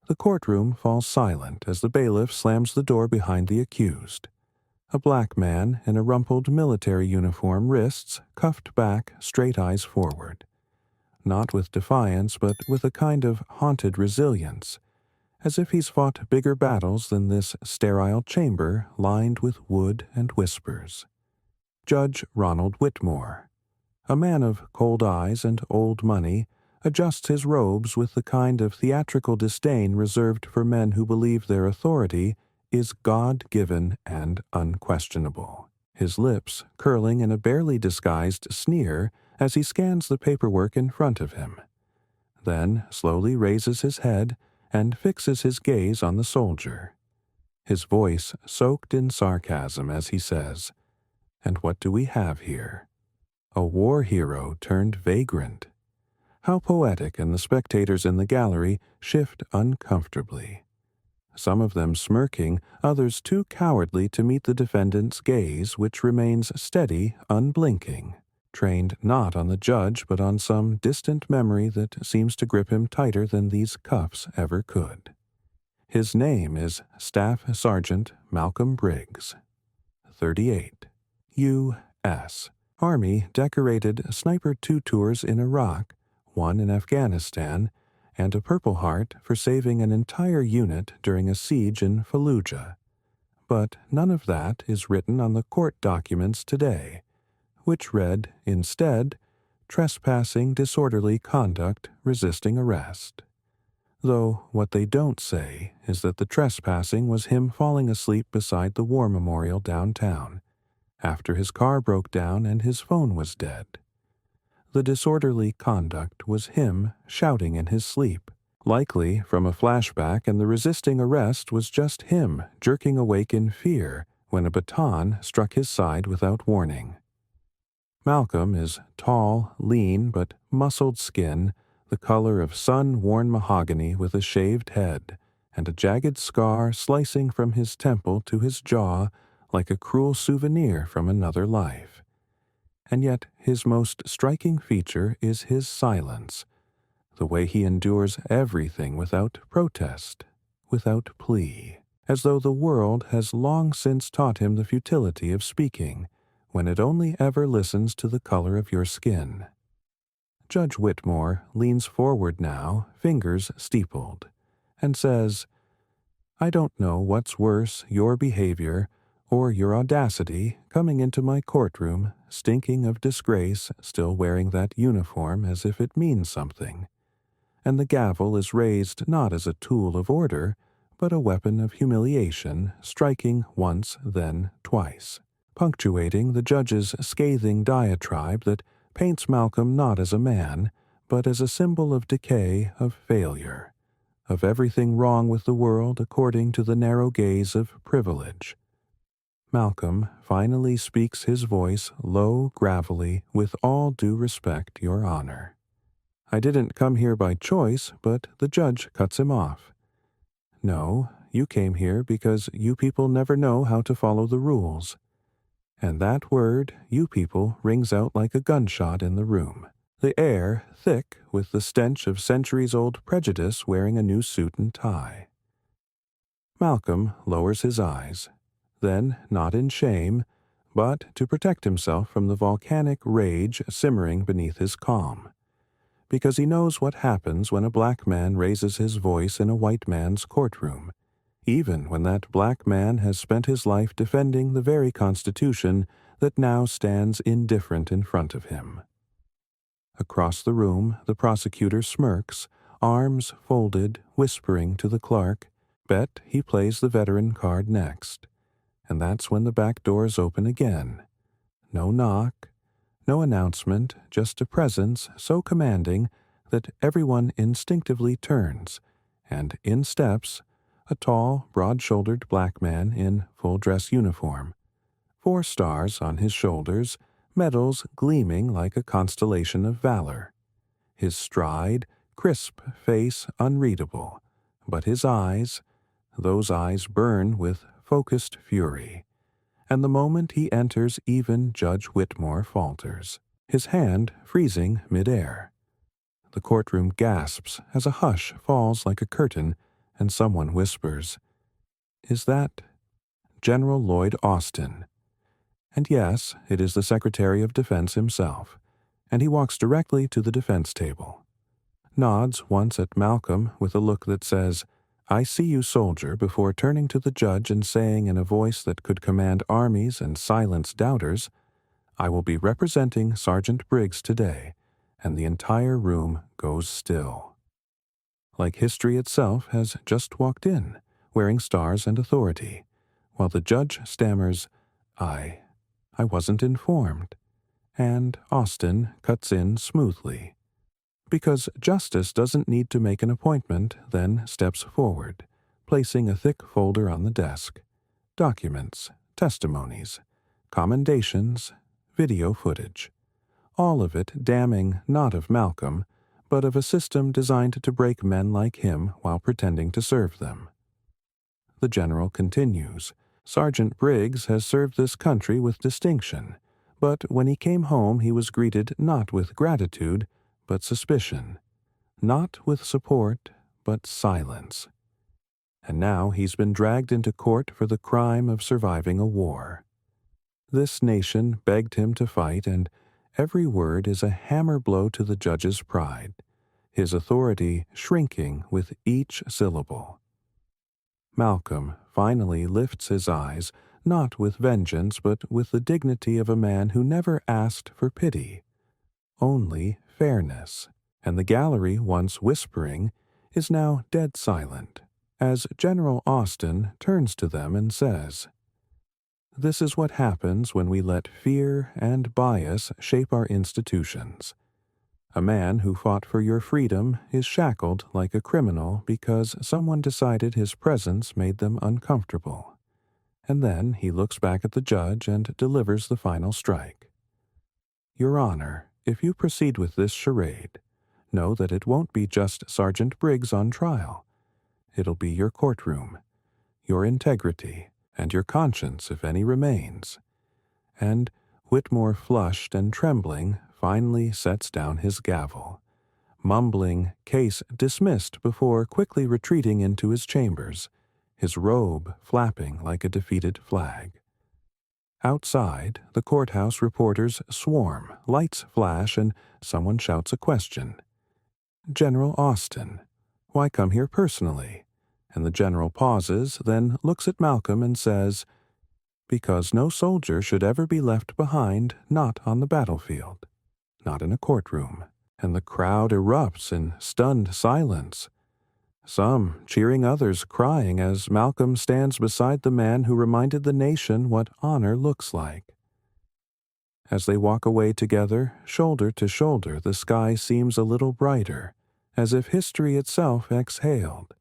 The courtroom falls silent as the bailiff slams the door behind the accused. A black man in a rumpled military uniform, wrists cuffed back, straight eyes forward. Not with defiance, but with a kind of haunted resilience, as if he's fought bigger battles than this sterile chamber lined with wood and whispers. Judge Ronald Whitmore, a man of cold eyes and old money, adjusts his robes with the kind of theatrical disdain reserved for men who believe their authority is God-given and unquestionable, his lips curling in a barely disguised sneer as he scans the paperwork in front of him, then slowly raises his head and fixes his gaze on the soldier, his voice soaked in sarcasm as he says, "And what do we have here? A war hero turned vagrant." How poetic, and the spectators in the gallery shift uncomfortably. Some of them smirking, others too cowardly to meet the defendant's gaze, which remains steady, unblinking, trained not on the judge but on some distant memory that seems to grip him tighter than these cuffs ever could. His name is Staff Sergeant Malcolm Briggs, 38, U.S. Army decorated sniper 2 tours in Iraq, 1 in Afghanistan, and a Purple Heart for saving an entire unit during a siege in Fallujah. But none of that is written on the court documents today, which read, instead, trespassing, disorderly conduct, resisting arrest. Though what they don't say is that the trespassing was him falling asleep beside the war memorial downtown, after his car broke down and his phone was dead. The disorderly conduct was him shouting in his sleep, likely from a flashback, and the resisting arrest was just him jerking awake in fear when a baton struck his side without warning. Malcolm is tall, lean, but muscled skin, the color of sun-worn mahogany with a shaved head, and a jagged scar slicing from his temple to his jaw like a cruel souvenir from another life. And yet his most striking feature is his silence, the way he endures everything without protest, without plea, as though the world has long since taught him the futility of speaking when it only ever listens to the color of your skin. Judge Whitmore leans forward now, fingers steepled, and says, "I don't know what's worse, your behavior or your audacity coming into my courtroom, stinking of disgrace, still wearing that uniform as if it means something. And the gavel is raised not as a tool of order, but a weapon of humiliation, striking once, then twice, punctuating the judge's scathing diatribe that paints Malcolm not as a man, but as a symbol of decay, of failure, of everything wrong with the world according to the narrow gaze of privilege. Malcolm finally speaks his voice low, gravelly, with all due respect, Your Honor. I didn't come here by choice, but the judge cuts him off. No, you came here because you people never know how to follow the rules. And that word, you people, rings out like a gunshot in the room. The air thick with the stench of centuries-old Prejudice wearing a new suit and tie. Malcolm lowers his eyes. Then, not in shame, but to protect himself from the volcanic rage simmering beneath his calm, because he knows what happens when a black man raises his voice in a white man's courtroom, even when that black man has spent his life defending the very Constitution that now stands indifferent in front of him. Across the room, the prosecutor smirks, arms folded, whispering to the clerk, bet he plays the veteran card next. And that's when the back doors open again. No knock, no announcement, just a presence so commanding that everyone instinctively turns, and in steps a tall, broad-shouldered black man in full-dress uniform, 4 stars on his shoulders, medals gleaming like a constellation of valor. His stride, crisp face unreadable, but his eyes, those eyes burn with focused fury, and the moment he enters even Judge Whitmore falters, his hand freezing mid-air. The courtroom gasps as a hush falls like a curtain, and someone whispers, "Is that General Lloyd Austin?" And yes, it is the Secretary of Defense himself, and he walks directly to the defense table, nods once at Malcolm with a look that says, "I see you, soldier," before turning to the judge and saying in a voice that could command armies and silence doubters, "I will be representing Sergeant Briggs today," and the entire room goes still. Like history itself has just walked in, wearing stars and authority, while the judge stammers, I wasn't informed," and Austin cuts in smoothly. Because justice doesn't need to make an appointment, then steps forward, placing a thick folder on the desk. Documents, testimonies, commendations, video footage. All of it damning not of Malcolm, but of a system designed to break men like him while pretending to serve them. The general continues, "Sergeant Briggs has served this country with distinction, but when he came home he was greeted not with gratitude, but suspicion. Not with support, but silence. And now he's been dragged into court for the crime of surviving a war. This nation begged him to fight, and every word is a hammer blow to the judge's pride, his authority shrinking with each syllable." Malcolm finally lifts his eyes, not with vengeance, but with the dignity of a man who never asked for pity, only fairness, and the gallery, once whispering, is now dead silent, as General Austin turns to them and says, "This is what happens when we let fear and bias shape our institutions. A man who fought for your freedom is shackled like a criminal because someone decided his presence made them uncomfortable." And then he looks back at the judge and delivers the final strike. "Your Honor, if you proceed with this charade, know that it won't be just Sergeant Briggs on trial. It'll be your courtroom, your integrity, and your conscience if any remains." And Whitmore, flushed and trembling, finally sets down his gavel, mumbling "case dismissed" before quickly retreating into his chambers, his robe flapping like a defeated flag. Outside, the courthouse reporters swarm, lights flash, and someone shouts a question. "General Austin, why come here personally?" And the general pauses, then looks at Malcolm and says, "Because no soldier should ever be left behind, not on the battlefield, not in a courtroom." And the crowd erupts in stunned silence, some cheering, others crying as Malcolm stands beside the man who reminded the nation what honor looks like. As they walk away together, shoulder to shoulder, the sky seems a little brighter, as if history itself exhaled,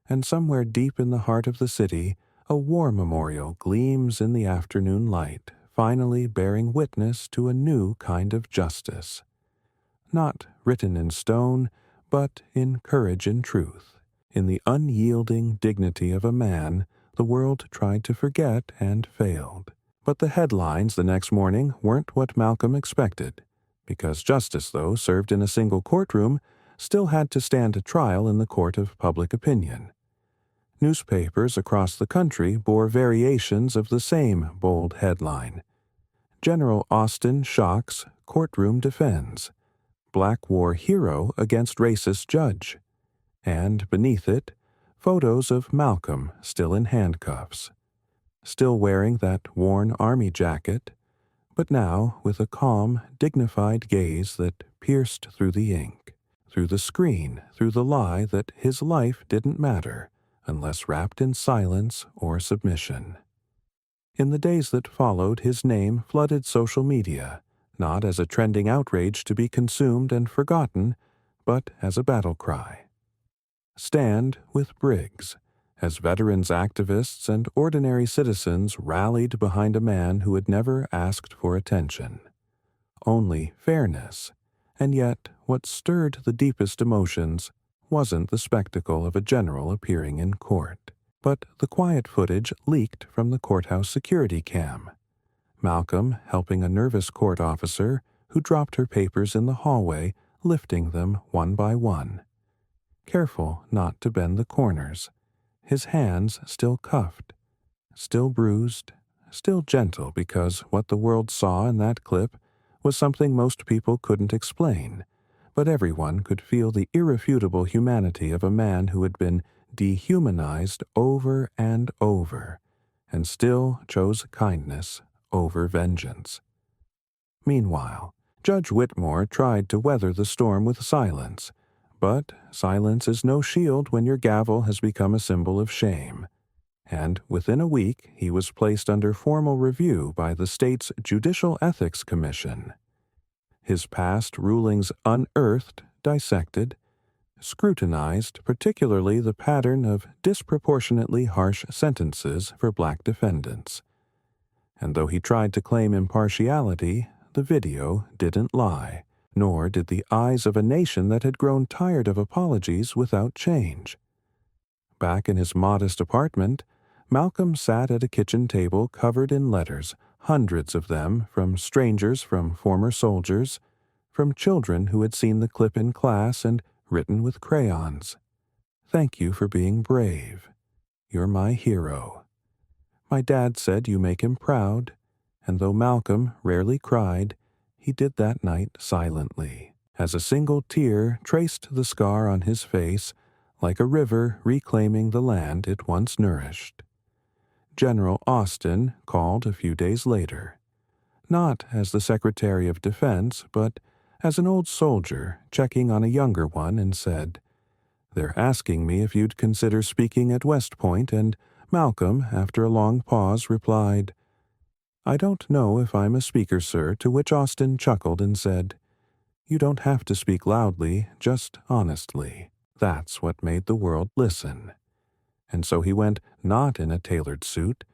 and somewhere deep in the heart of the city, a war memorial gleams in the afternoon light, finally bearing witness to a new kind of justice. Not written in stone, but in courage and truth, in the unyielding dignity of a man the world tried to forget and failed. But the headlines the next morning weren't what Malcolm expected, because justice, though served in a single courtroom, still had to stand trial in the court of public opinion. Newspapers across the country bore variations of the same bold headline. General Austin shocks, courtroom defends. Black war hero against racist judge. And beneath it, photos of Malcolm still in handcuffs, still wearing that worn army jacket, but now with a calm, dignified gaze that pierced through the ink, through the screen, through the lie that his life didn't matter unless wrapped in silence or submission. In the days that followed, his name flooded social media, not as a trending outrage to be consumed and forgotten, but as a battle cry. Stand with Briggs, as veterans, activists, and ordinary citizens rallied behind a man who had never asked for attention. Only fairness, and yet what stirred the deepest emotions wasn't the spectacle of a general appearing in court, but the quiet footage leaked from the courthouse security cam. Malcolm helping a nervous court officer who dropped her papers in the hallway, lifting them one by one, careful not to bend the corners, his hands still cuffed, still bruised, still gentle because what the world saw in that clip was something most people couldn't explain, but everyone could feel the irrefutable humanity of a man who had been dehumanized over and over, and still chose kindness over vengeance. Meanwhile, Judge Whitmore tried to weather the storm with silence, but silence is no shield when your gavel has become a symbol of shame, and within a week he was placed under formal review by the state's Judicial Ethics Commission. His past rulings unearthed, dissected, scrutinized particularly the pattern of disproportionately harsh sentences for black defendants. And though he tried to claim impartiality, the video didn't lie, nor did the eyes of a nation that had grown tired of apologies without change. Back in his modest apartment, Malcolm sat at a kitchen table covered in letters, hundreds of them from strangers, from former soldiers, from children who had seen the clip in class and written with crayons. "Thank you for being brave. You're my hero. My dad said you make him proud," and though Malcolm rarely cried, he did that night silently, as a single tear traced the scar on his face like a river reclaiming the land it once nourished. General Austin called a few days later, not as the Secretary of Defense, but as an old soldier checking on a younger one, and said, "They're asking me if you'd consider speaking at West Point," and Malcolm, after a long pause, replied, "I don't know if I'm a speaker, sir," to which Austin chuckled and said, "You don't have to speak loudly, just honestly. That's what made the world listen." And so he went not in a tailored suit,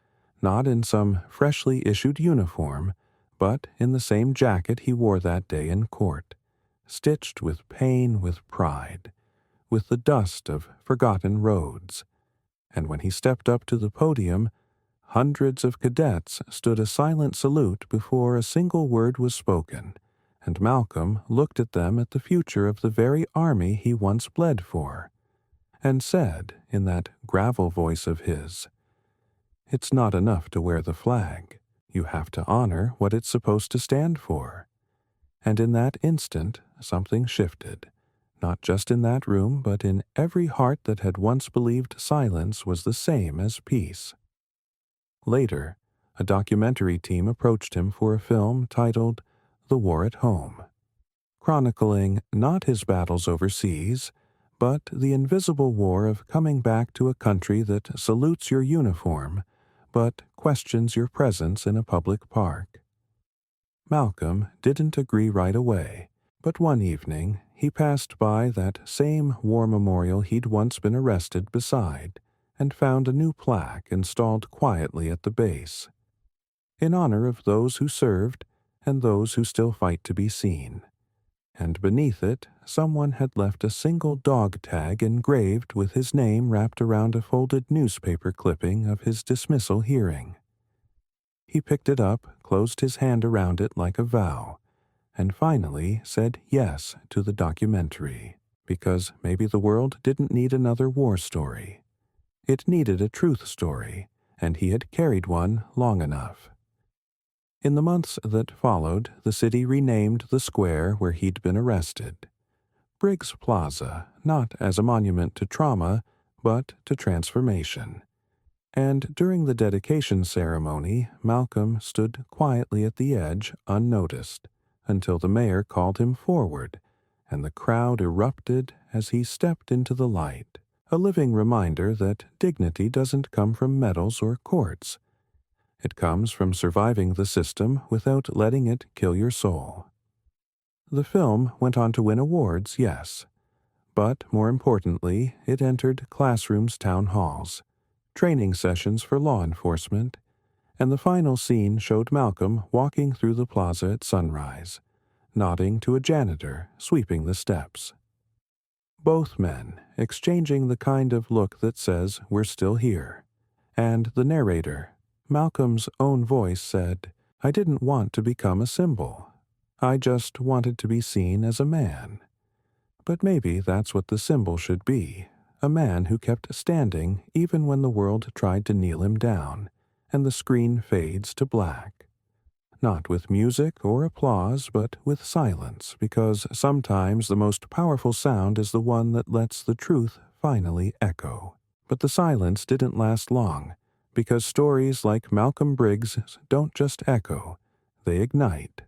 not in some freshly issued uniform, but in the same jacket he wore that day in court, stitched with pain, with pride, with the dust of forgotten roads. And when he stepped up to the podium, hundreds of cadets stood a silent salute before a single word was spoken, and Malcolm looked at them at the future of the very army he once bled for, and said, in that gravel voice of his, "It's not enough to wear the flag. You have to honor what it's supposed to stand for." And in that instant, something shifted, not just in that room, but in every heart that had once believed silence was the same as peace. Later, a documentary team approached him for a film titled The War at Home, chronicling not his battles overseas, but the invisible war of coming back to a country that salutes your uniform, but questions your presence in a public park. Malcolm didn't agree right away, but one evening he passed by that same war memorial he'd once been arrested beside, and found a new plaque installed quietly at the base, in honor of those who served and those who still fight to be seen. And beneath it, someone had left a single dog tag engraved with his name wrapped around a folded newspaper clipping of his dismissal hearing. He picked it up, closed his hand around it like a vow, and finally said yes to the documentary, because maybe the world didn't need another war story. It needed a truth story, and he had carried one long enough. In the months that followed, the city renamed the square where he'd been arrested Briggs Plaza, not as a monument to trauma, but to transformation. And during the dedication ceremony, Malcolm stood quietly at the edge, unnoticed, until the mayor called him forward, and the crowd erupted as he stepped into the light, a living reminder that dignity doesn't come from medals or courts. It comes from surviving the system without letting it kill your soul. The film went on to win awards, yes, but more importantly, it entered classrooms, town halls, training sessions for law enforcement, and the final scene showed Malcolm walking through the plaza at sunrise, nodding to a janitor sweeping the steps. Both men exchanging the kind of look that says, "We're still here," and the narrator, Malcolm's own voice, said, "I didn't want to become a symbol. I just wanted to be seen as a man." But maybe that's what the symbol should be, a man who kept standing even when the world tried to kneel him down, and the screen fades to black. Not with music or applause, but with silence, because sometimes the most powerful sound is the one that lets the truth finally echo. But the silence didn't last long, because stories like Malcolm Briggs's don't just echo, they ignite.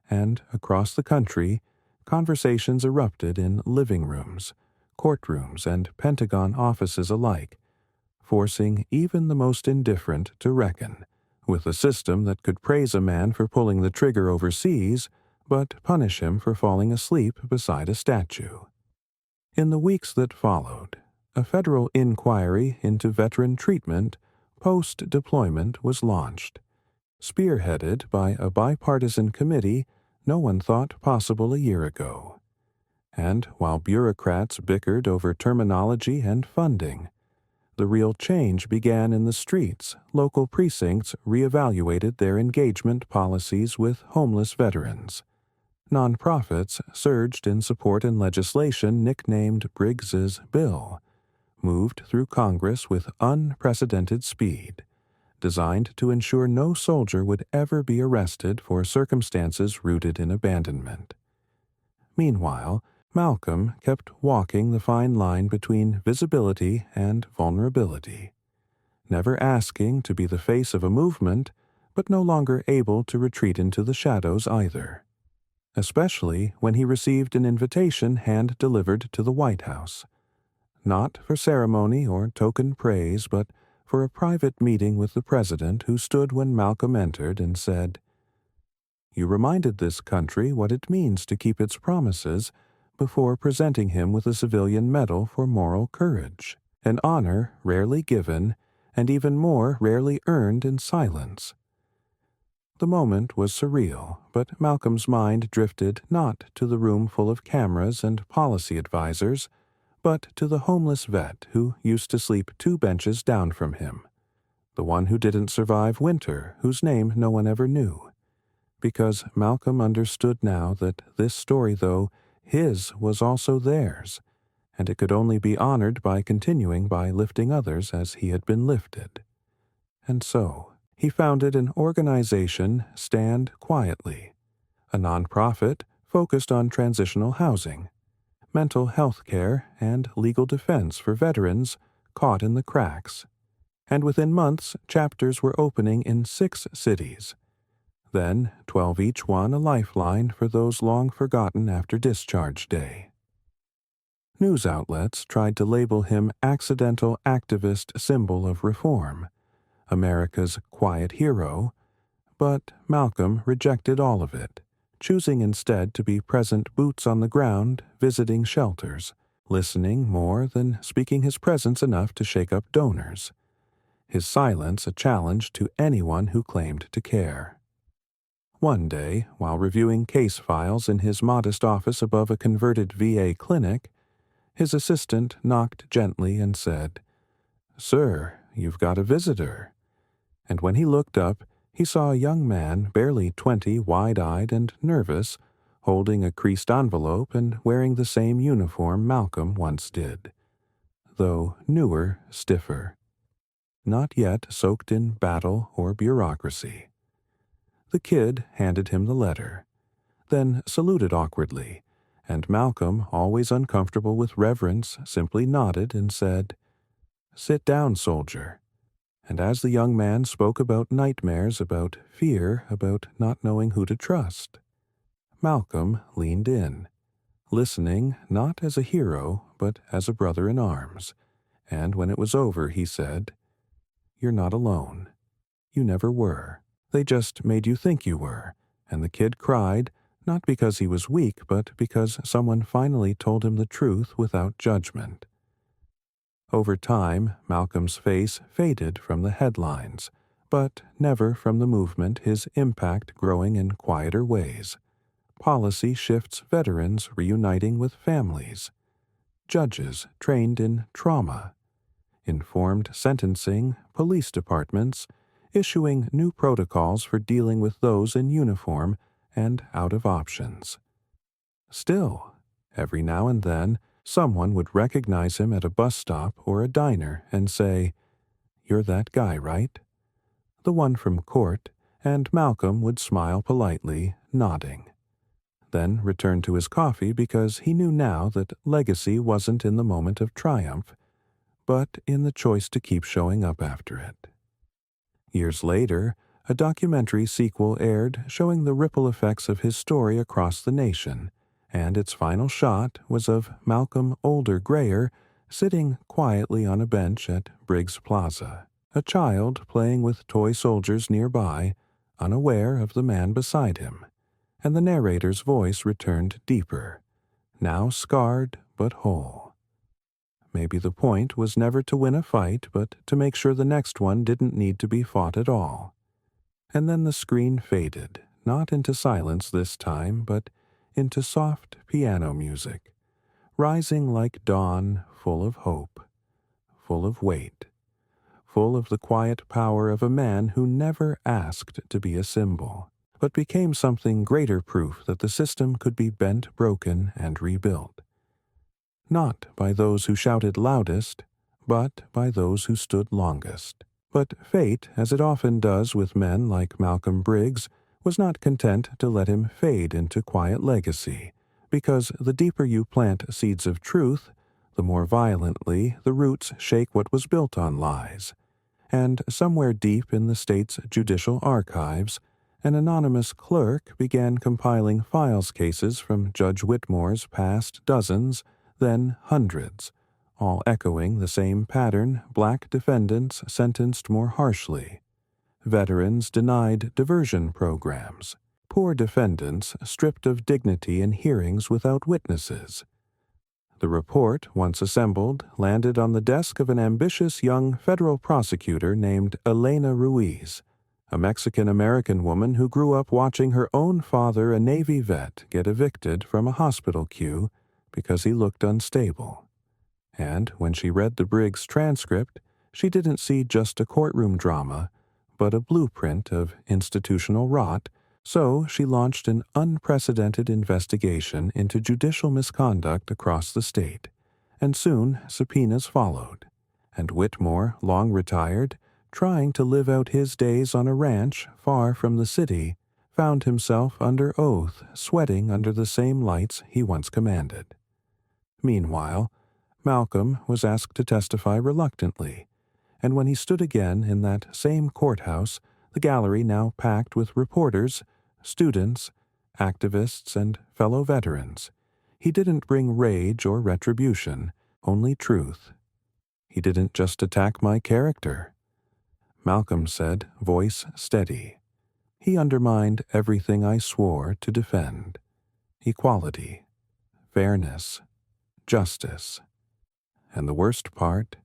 And across the country, conversations erupted in living rooms, courtrooms, and Pentagon offices alike, forcing even the most indifferent to reckon with a system that could praise a man for pulling the trigger overseas, but punish him for falling asleep beside a statue. In the weeks that followed, a federal inquiry into veteran treatment post-deployment was launched, spearheaded by a bipartisan committee no one thought possible a year ago. And while bureaucrats bickered over terminology and funding, the real change began in the streets. Local precincts reevaluated their engagement policies with homeless veterans. Nonprofits surged in support, and legislation nicknamed Briggs's Bill moved through Congress with unprecedented speed, designed to ensure no soldier would ever be arrested for circumstances rooted in abandonment. Meanwhile, Malcolm kept walking the fine line between visibility and vulnerability, never asking to be the face of a movement, but no longer able to retreat into the shadows either, especially when he received an invitation hand-delivered to the White House, not for ceremony or token praise, but for a private meeting with the president, who stood when Malcolm entered and said, "You reminded this country what it means to keep its promises," before presenting him with a civilian medal for moral courage, an honor rarely given and even more rarely earned in silence. The moment was surreal, but Malcolm's mind drifted not to the room full of cameras and policy advisors, but to the homeless vet who used to sleep 2 benches down from him, the one who didn't survive winter, whose name no one ever knew. Because Malcolm understood now that this story, though his, was also theirs, and it could only be honored by continuing by lifting others as he had been lifted. And so, he founded an organization, Stand Quietly, a nonprofit focused on transitional housing, mental health care, and legal defense for veterans caught in the cracks. And within months, chapters were opening in 6 cities. Then 12 each one, a lifeline for those long forgotten after discharge day. News outlets tried to label him accidental activist symbol of reform, America's quiet hero, but Malcolm rejected all of it, choosing instead to be present boots on the ground, visiting shelters, listening more than speaking his presence enough to shake up donors, his silence a challenge to anyone who claimed to care. One day, while reviewing case files in his modest office above a converted VA clinic, his assistant knocked gently and said, "Sir, you've got a visitor." And when he looked up, he saw a young man, barely 20, wide-eyed and nervous, holding a creased envelope and wearing the same uniform Malcolm once did, though newer, stiffer, not yet soaked in battle or bureaucracy. The kid handed him the letter, then saluted awkwardly, and Malcolm, always uncomfortable with reverence, simply nodded and said, "Sit down, soldier." And as the young man spoke about nightmares, about fear, about not knowing who to trust, Malcolm leaned in, listening not as a hero, but as a brother in arms, and when it was over he said, "You're not alone. You never were. They just made you think you were." And the kid cried, not because he was weak, but because someone finally told him the truth without judgment. Over time, Malcolm's face faded from the headlines, but never from the movement, his impact growing in quieter ways. Policy shifts, veterans reuniting with families, judges trained in trauma, informed sentencing, police departments issuing new protocols for dealing with those in uniform and out of options. Still, every now and then, Someone would recognize him at a bus stop or a diner and say, "You're that guy, right?" The one from court, and Malcolm would smile politely, nodding. Then return to his coffee because he knew now that legacy wasn't in the moment of triumph, but in the choice to keep showing up after it. Years later, a documentary sequel aired showing the ripple effects of his story across the nation, and its final shot was of Malcolm Older Grayer sitting quietly on a bench at Briggs Plaza, a child playing with toy soldiers nearby, unaware of the man beside him, and the narrator's voice returned deeper, now scarred but whole. Maybe the point was never to win a fight, but to make sure the next one didn't need to be fought at all. And then the screen faded, not into silence this time, but into soft piano music, rising like dawn, full of hope, full of weight, full of the quiet power of a man who never asked to be a symbol, but became something greater proof that the system could be bent, broken, and rebuilt. Not by those who shouted loudest, but by those who stood longest. But fate, as it often does with men like Malcolm Briggs, was not content to let him fade into quiet legacy, because the deeper you plant seeds of truth, the more violently the roots shake what was built on lies. And somewhere deep in the state's judicial archives, an anonymous clerk began compiling files cases from Judge Whitmore's past dozens, then hundreds, all echoing the same pattern: black defendants sentenced more harshly, veterans denied diversion programs, poor defendants stripped of dignity in hearings without witnesses. The report, once assembled, landed on the desk of an ambitious young federal prosecutor named Elena Ruiz, a Mexican-American woman who grew up watching her own father, a Navy vet, get evicted from a hospital queue because he looked unstable. And when she read the Briggs transcript, she didn't see just a courtroom drama, but a blueprint of institutional rot, so she launched an unprecedented investigation into judicial misconduct across the state, and soon subpoenas followed, and Whitmore, long retired, trying to live out his days on a ranch far from the city, found himself under oath, sweating under the same lights he once commanded. Meanwhile, Malcolm was asked to testify reluctantly, and when he stood again in that same courthouse, the gallery now packed with reporters, students, activists, and fellow veterans, he didn't bring rage or retribution, only truth. He didn't just attack my character, Malcolm said, voice steady. He undermined everything I swore to defend: equality, fairness, justice. And the worst part,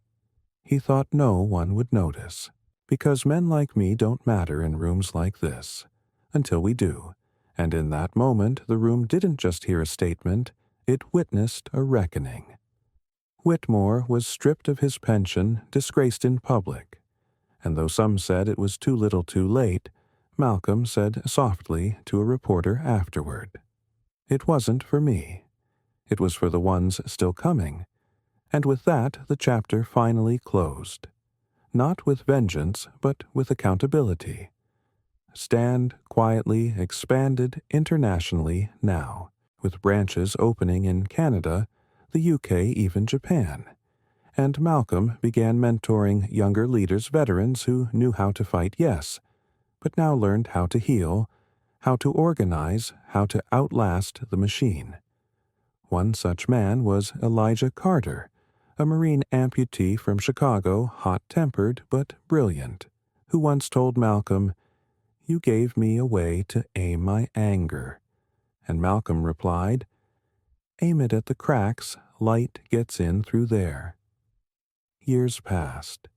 he thought no one would notice, because men like me don't matter in rooms like this, until we do, and in that moment the room didn't just hear a statement, it witnessed a reckoning. Whitmore was stripped of his pension, disgraced in public, and though some said it was too little too late, Malcolm said softly to a reporter afterward, "It wasn't for me. It was for the ones still coming." And with that, the chapter finally closed. Not with vengeance, but with accountability. Stand quietly expanded internationally now, with branches opening in Canada, the UK, even Japan. And Malcolm began mentoring younger leaders, veterans who knew how to fight, yes, but now learned how to heal, how to organize, how to outlast the machine. One such man was Elijah Carter, a Marine amputee from Chicago, hot-tempered but brilliant, who once told Malcolm, "You gave me a way to aim my anger." And Malcolm replied, "Aim it at the cracks, light gets in through there." Years passed,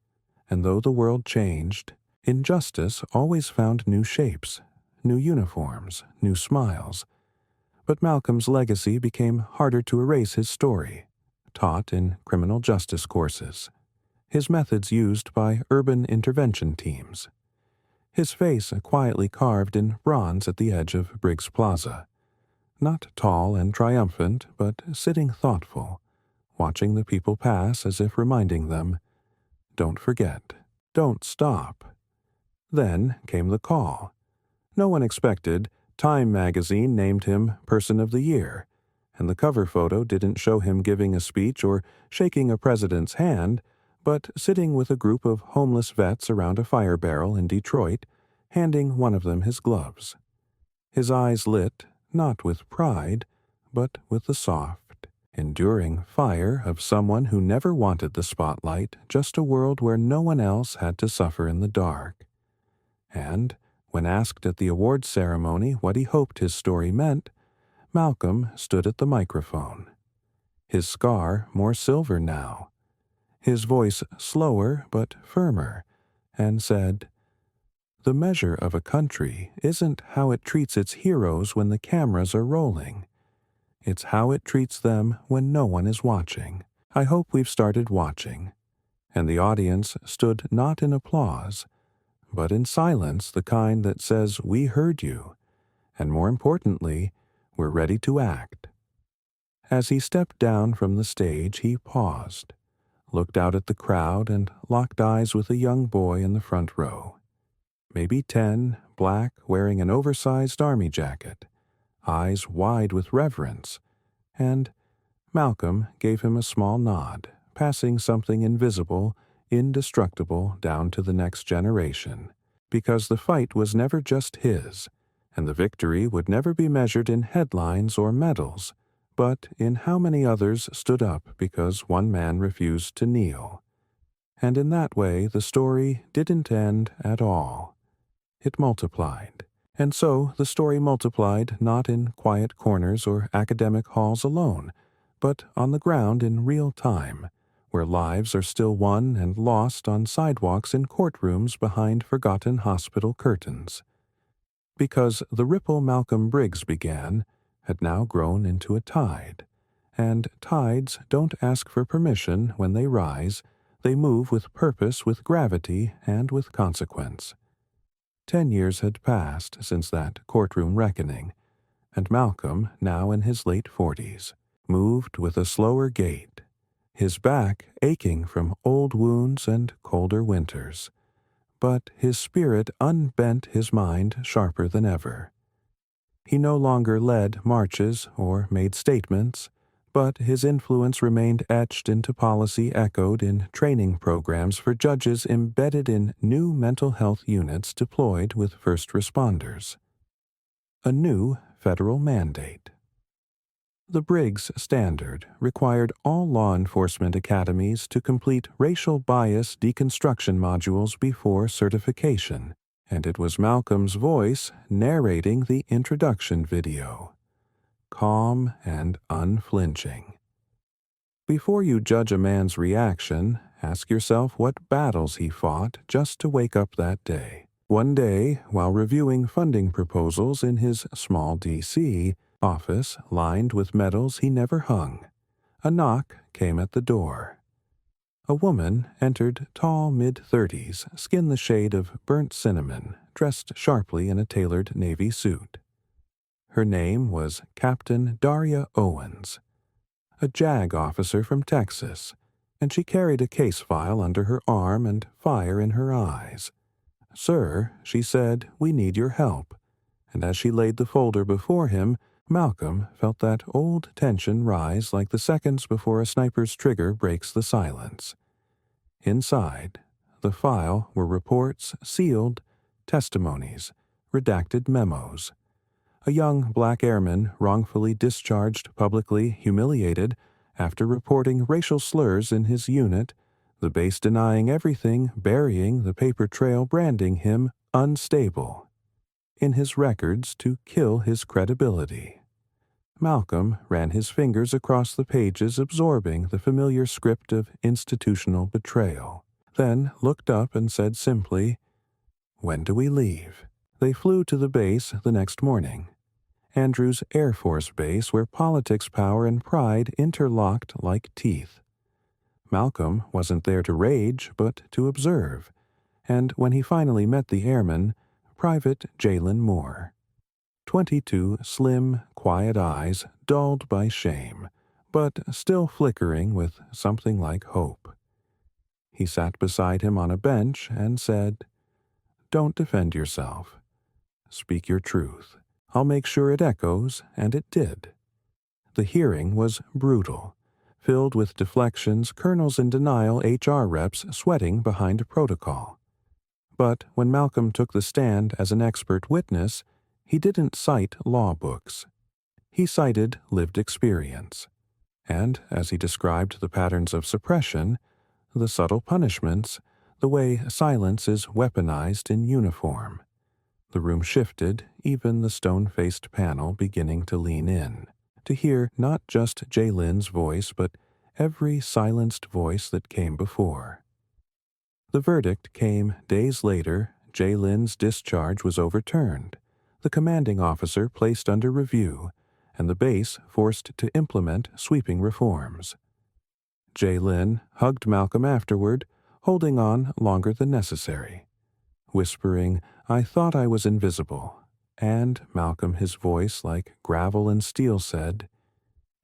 and though the world changed, injustice always found new shapes, new uniforms, new smiles. But Malcolm's legacy became harder to erase: his story, taught in criminal justice courses, his methods used by urban intervention teams, his face quietly carved in bronze at the edge of Briggs Plaza, not tall and triumphant, but sitting thoughtful, watching the people pass as if reminding them, "Don't forget. Don't stop." Then came the call. No one expected. Time magazine named him Person of the Year, and the cover photo didn't show him giving a speech or shaking a president's hand, but sitting with a group of homeless vets around a fire barrel in Detroit, handing one of them his gloves. His eyes lit, not with pride, but with the soft, enduring fire of someone who never wanted the spotlight, just a world where no one else had to suffer in the dark. And, when asked at the awards ceremony what he hoped his story meant, Malcolm stood at the microphone. His scar more silver now, his voice slower but firmer, and said, "The measure of a country isn't how it treats its heroes when the cameras are rolling. It's how it treats them when no one is watching. I hope we've started watching." And the audience stood not in applause, but in silence, the kind that says, "We heard you," and more importantly, "We're ready to act." As he stepped down from the stage, he paused, looked out at the crowd, and locked eyes with a young boy in the front row. Maybe 10, black, wearing an oversized army jacket, eyes wide with reverence, and Malcolm gave him a small nod, passing something invisible, indestructible down to the next generation, because the fight was never just his, and the victory would never be measured in headlines or medals, but in how many others stood up because one man refused to kneel. And in that way the story didn't end at all. It multiplied. And so the story multiplied not in quiet corners or academic halls alone, but on the ground in real time, where lives are still won and lost on sidewalks in courtrooms behind forgotten hospital curtains. Because the ripple Malcolm Briggs began had now grown into a tide, and tides don't ask for permission when they rise, they move with purpose, with gravity, and with consequence. 10 years had passed since that courtroom reckoning, and Malcolm, now in his late 40s, moved with a slower gait, his back aching from old wounds and colder winters, but his spirit unbent, his mind sharper than ever. He no longer led marches or made statements, but his influence remained etched into policy, echoed in training programs for judges, embedded in new mental health units deployed with first responders. A new federal mandate. The Briggs Standard required all law enforcement academies to complete racial bias deconstruction modules before certification, and it was Malcolm's voice narrating the introduction video, calm and unflinching. Before you judge a man's reaction, ask yourself what battles he fought just to wake up that day. One day, while reviewing funding proposals in his small D.C. office lined with medals he never hung, a knock came at the door. A woman entered, tall, mid-30s, skin the shade of burnt cinnamon, dressed sharply in a tailored navy suit. Her name was Captain Daria Owens, a JAG officer from Texas, and she carried a case file under her arm and fire in her eyes. "Sir," she said, "we need your help." And as she laid the folder before him, Malcolm felt that old tension rise like the seconds before a sniper's trigger breaks the silence. Inside, the file were reports, sealed, testimonies, redacted memos. A young black airman wrongfully discharged, publicly humiliated, after reporting racial slurs in his unit, the base denying everything, burying the paper trail, branding him unstable. In his records to kill his credibility. Malcolm ran his fingers across the pages, absorbing the familiar script of institutional betrayal, then looked up and said simply, "When do we leave?" They flew to the base the next morning. Andrews Air Force Base, where politics, power, and pride interlocked like teeth. Malcolm wasn't there to rage, but to observe, and when he finally met the airman, Private Jalen Moore. 22 slim, quiet eyes, dulled by shame, but still flickering with something like hope. He sat beside him on a bench and said, "Don't defend yourself. Speak your truth. I'll make sure it echoes," and it did. The hearing was brutal, filled with deflections, colonels in denial, HR reps sweating behind protocol. But when Malcolm took the stand as an expert witness, he didn't cite law books. He cited lived experience. And as he described the patterns of suppression, the subtle punishments, the way silence is weaponized in uniform, the room shifted, even the stone-faced panel beginning to lean in, to hear not just Jaylin's voice but every silenced voice that came before. The verdict came days later. Jaylin's discharge was overturned, the commanding officer placed under review, and the base forced to implement sweeping reforms. Jaylin hugged Malcolm afterward, holding on longer than necessary, whispering, "I thought I was invisible," and Malcolm, his voice like gravel and steel, said,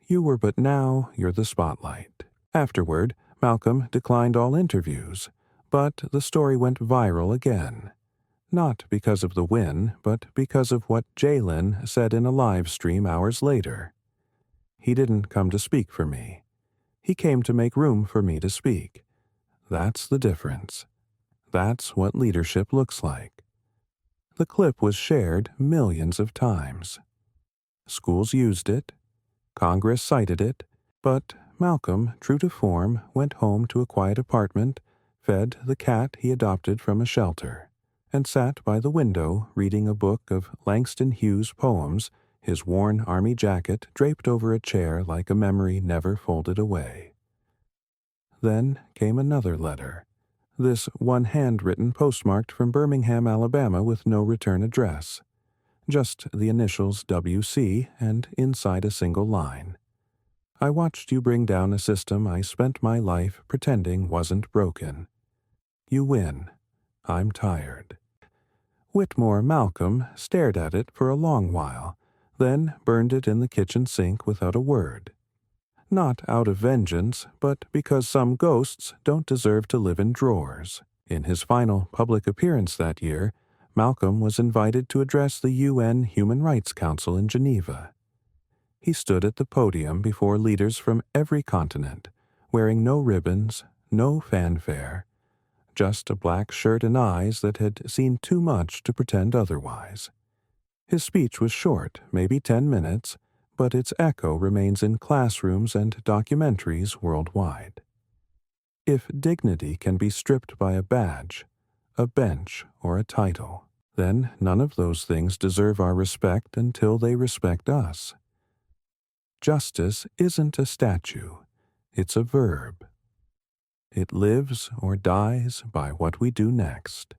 "You were, but now you're the spotlight." Afterward, Malcolm declined all interviews, but the story went viral again. Not because of the win, but because of what Jaylin said in a live stream hours later. "He didn't come to speak for me. He came to make room for me to speak. That's the difference. That's what leadership looks like." The clip was shared millions of times. Schools used it. Congress cited it. But Malcolm, true to form, went home to a quiet apartment, fed the cat he adopted from a shelter, and sat by the window reading a book of Langston Hughes' poems, his worn army jacket draped over a chair like a memory never folded away. Then came another letter, this one handwritten, postmarked from Birmingham, Alabama, with no return address. Just the initials WC and inside a single line. "I watched you bring down a system I spent my life pretending wasn't broken. You win. I'm tired." Whitmore Malcolm stared at it for a long while, then burned it in the kitchen sink without a word. Not out of vengeance, but because some ghosts don't deserve to live in drawers. In his final public appearance that year, Malcolm was invited to address the UN Human Rights Council in Geneva. He stood at the podium before leaders from every continent, wearing no ribbons, no fanfare, just a black shirt and eyes that had seen too much to pretend otherwise. His speech was short, maybe 10 minutes, but its echo remains in classrooms and documentaries worldwide. If dignity can be stripped by a badge, a bench, or a title, then none of those things deserve our respect until they respect us. Justice isn't a statue, it's a verb. It lives or dies by what we do next.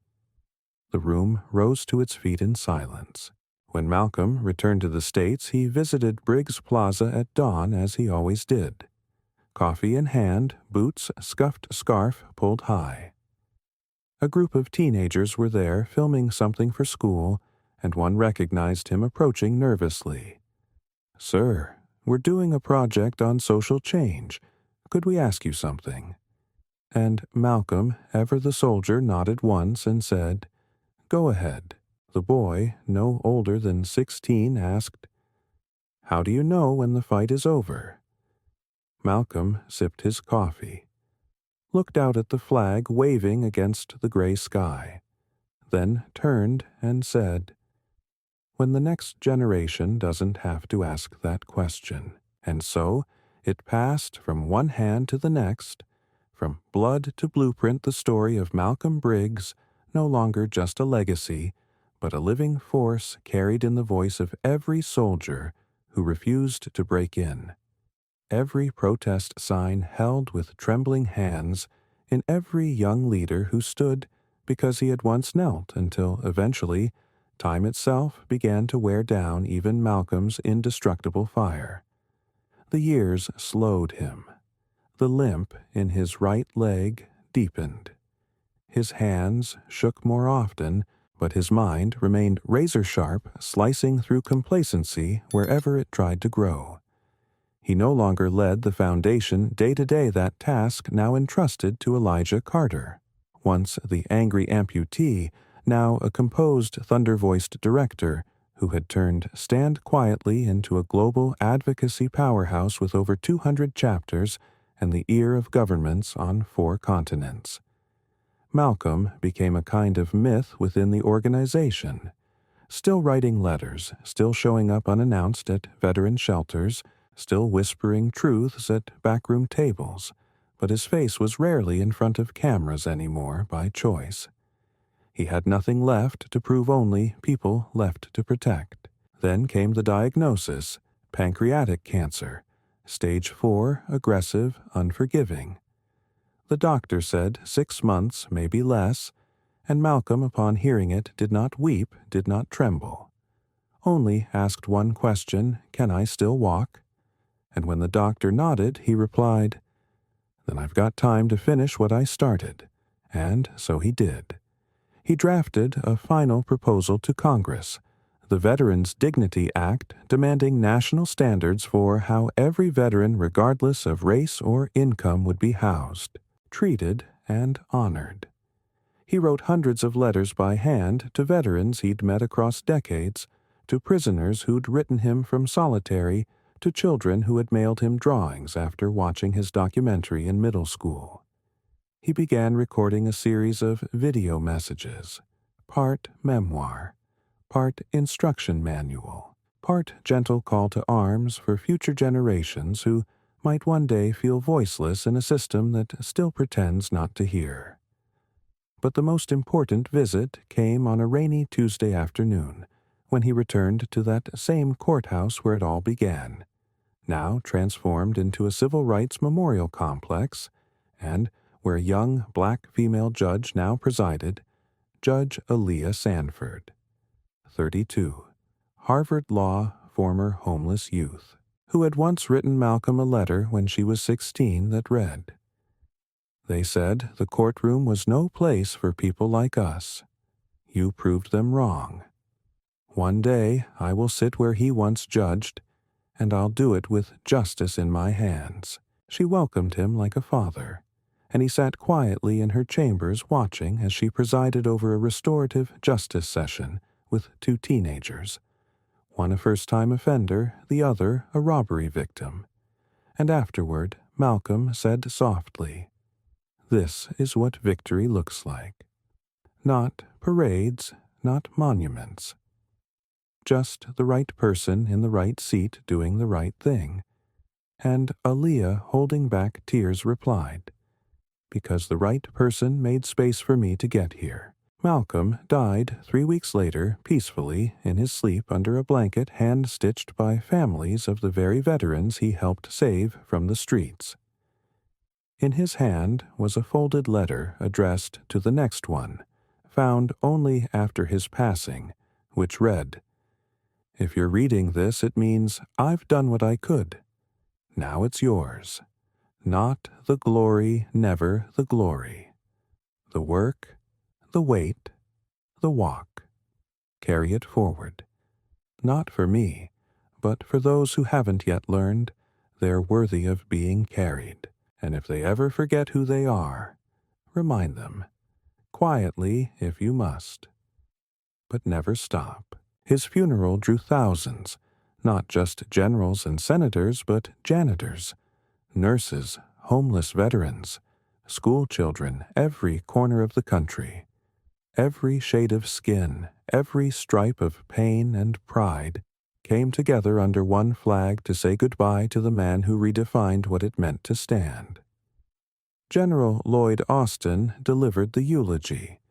The room rose to its feet in silence. When Malcolm returned to the States, he visited Briggs Plaza at dawn as he always did. Coffee in hand, boots, scuffed scarf pulled high. A group of teenagers were there filming something for school, and one recognized him approaching nervously. "Sir, we're doing a project on social change. Could we ask you something?" And Malcolm, ever the soldier, nodded once and said, "Go ahead." The boy, no older than 16, asked, "How do you know when the fight is over?" Malcolm sipped his coffee, looked out at the flag waving against the gray sky, then turned and said, "When the next generation doesn't have to ask that question." And so it passed from one hand to the next, from blood to blueprint, the story of Malcolm Briggs, no longer just a legacy, but a living force carried in the voice of every soldier who refused to break in, every protest sign held with trembling hands, in every young leader who stood because he had once knelt, until eventually time itself began to wear down even Malcolm's indestructible fire. The years slowed him. The limp in his right leg deepened. His hands shook more often, but his mind remained razor-sharp, slicing through complacency wherever it tried to grow. He no longer led the foundation day-to-day, that task now entrusted to Elijah Carter. Once the angry amputee, now a composed, thunder-voiced director who had turned Stand Quietly into a global advocacy powerhouse with over 200 chapters and the ear of governments on 4 continents. Malcolm became a kind of myth within the organization, still writing letters, still showing up unannounced at veteran shelters, still whispering truths at backroom tables, but his face was rarely in front of cameras anymore by choice. He had nothing left to prove, only people left to protect. Then came the diagnosis: pancreatic cancer, stage 4, aggressive, unforgiving. The doctor said 6 months, maybe less, and Malcolm, upon hearing it, did not weep, did not tremble. Only asked one question: "Can I still walk?" And when the doctor nodded, he replied, "Then I've got time to finish what I started." And so he did. He drafted a final proposal to Congress, the Veterans Dignity Act, demanding national standards for how every veteran, regardless of race or income, would be housed, treated, and honored. He wrote hundreds of letters by hand to veterans he'd met across decades, to prisoners who'd written him from solitary, to children who had mailed him drawings after watching his documentary in middle school. He began recording a series of video messages, part memoir, part instruction manual, part gentle call to arms for future generations who might one day feel voiceless in a system that still pretends not to hear. But the most important visit came on a rainy Tuesday afternoon, when he returned to that same courthouse where it all began, now transformed into a civil rights memorial complex, and where a young black female judge now presided, Judge Aaliyah Sanford, 32, Harvard Law former homeless youth, who had once written Malcolm a letter when she was 16 that read, "They said the courtroom was no place for people like us. You proved them wrong. One day I will sit where he once judged, and I'll do it with justice in my hands." She welcomed him like a father, and he sat quietly in her chambers watching as she presided over a restorative justice session with 2 teenagers, one a first-time offender, the other a robbery victim. And afterward, Malcolm said softly, "This is what victory looks like. Not parades, not monuments. Just the right person in the right seat doing the right thing." And Aaliyah, holding back tears, replied, "Because the right person made space for me to get here." Malcolm died 3 weeks later, peacefully, in his sleep under a blanket hand-stitched by families of the very veterans he helped save from the streets. In his hand was a folded letter addressed to the next one, found only after his passing, which read, "If you're reading this, it means I've done what I could. Now it's yours. Not the glory, never the glory. The work, the wait, the walk. Carry it forward. Not for me, but for those who haven't yet learned they're worthy of being carried. And if they ever forget who they are, remind them, quietly if you must. But never stop." His funeral drew thousands, not just generals and senators, but janitors, nurses, homeless veterans, school children, every corner of the country. Every shade of skin, every stripe of pain and pride came together under one flag to say goodbye to the man who redefined what it meant to stand. General Lloyd Austin delivered the eulogy,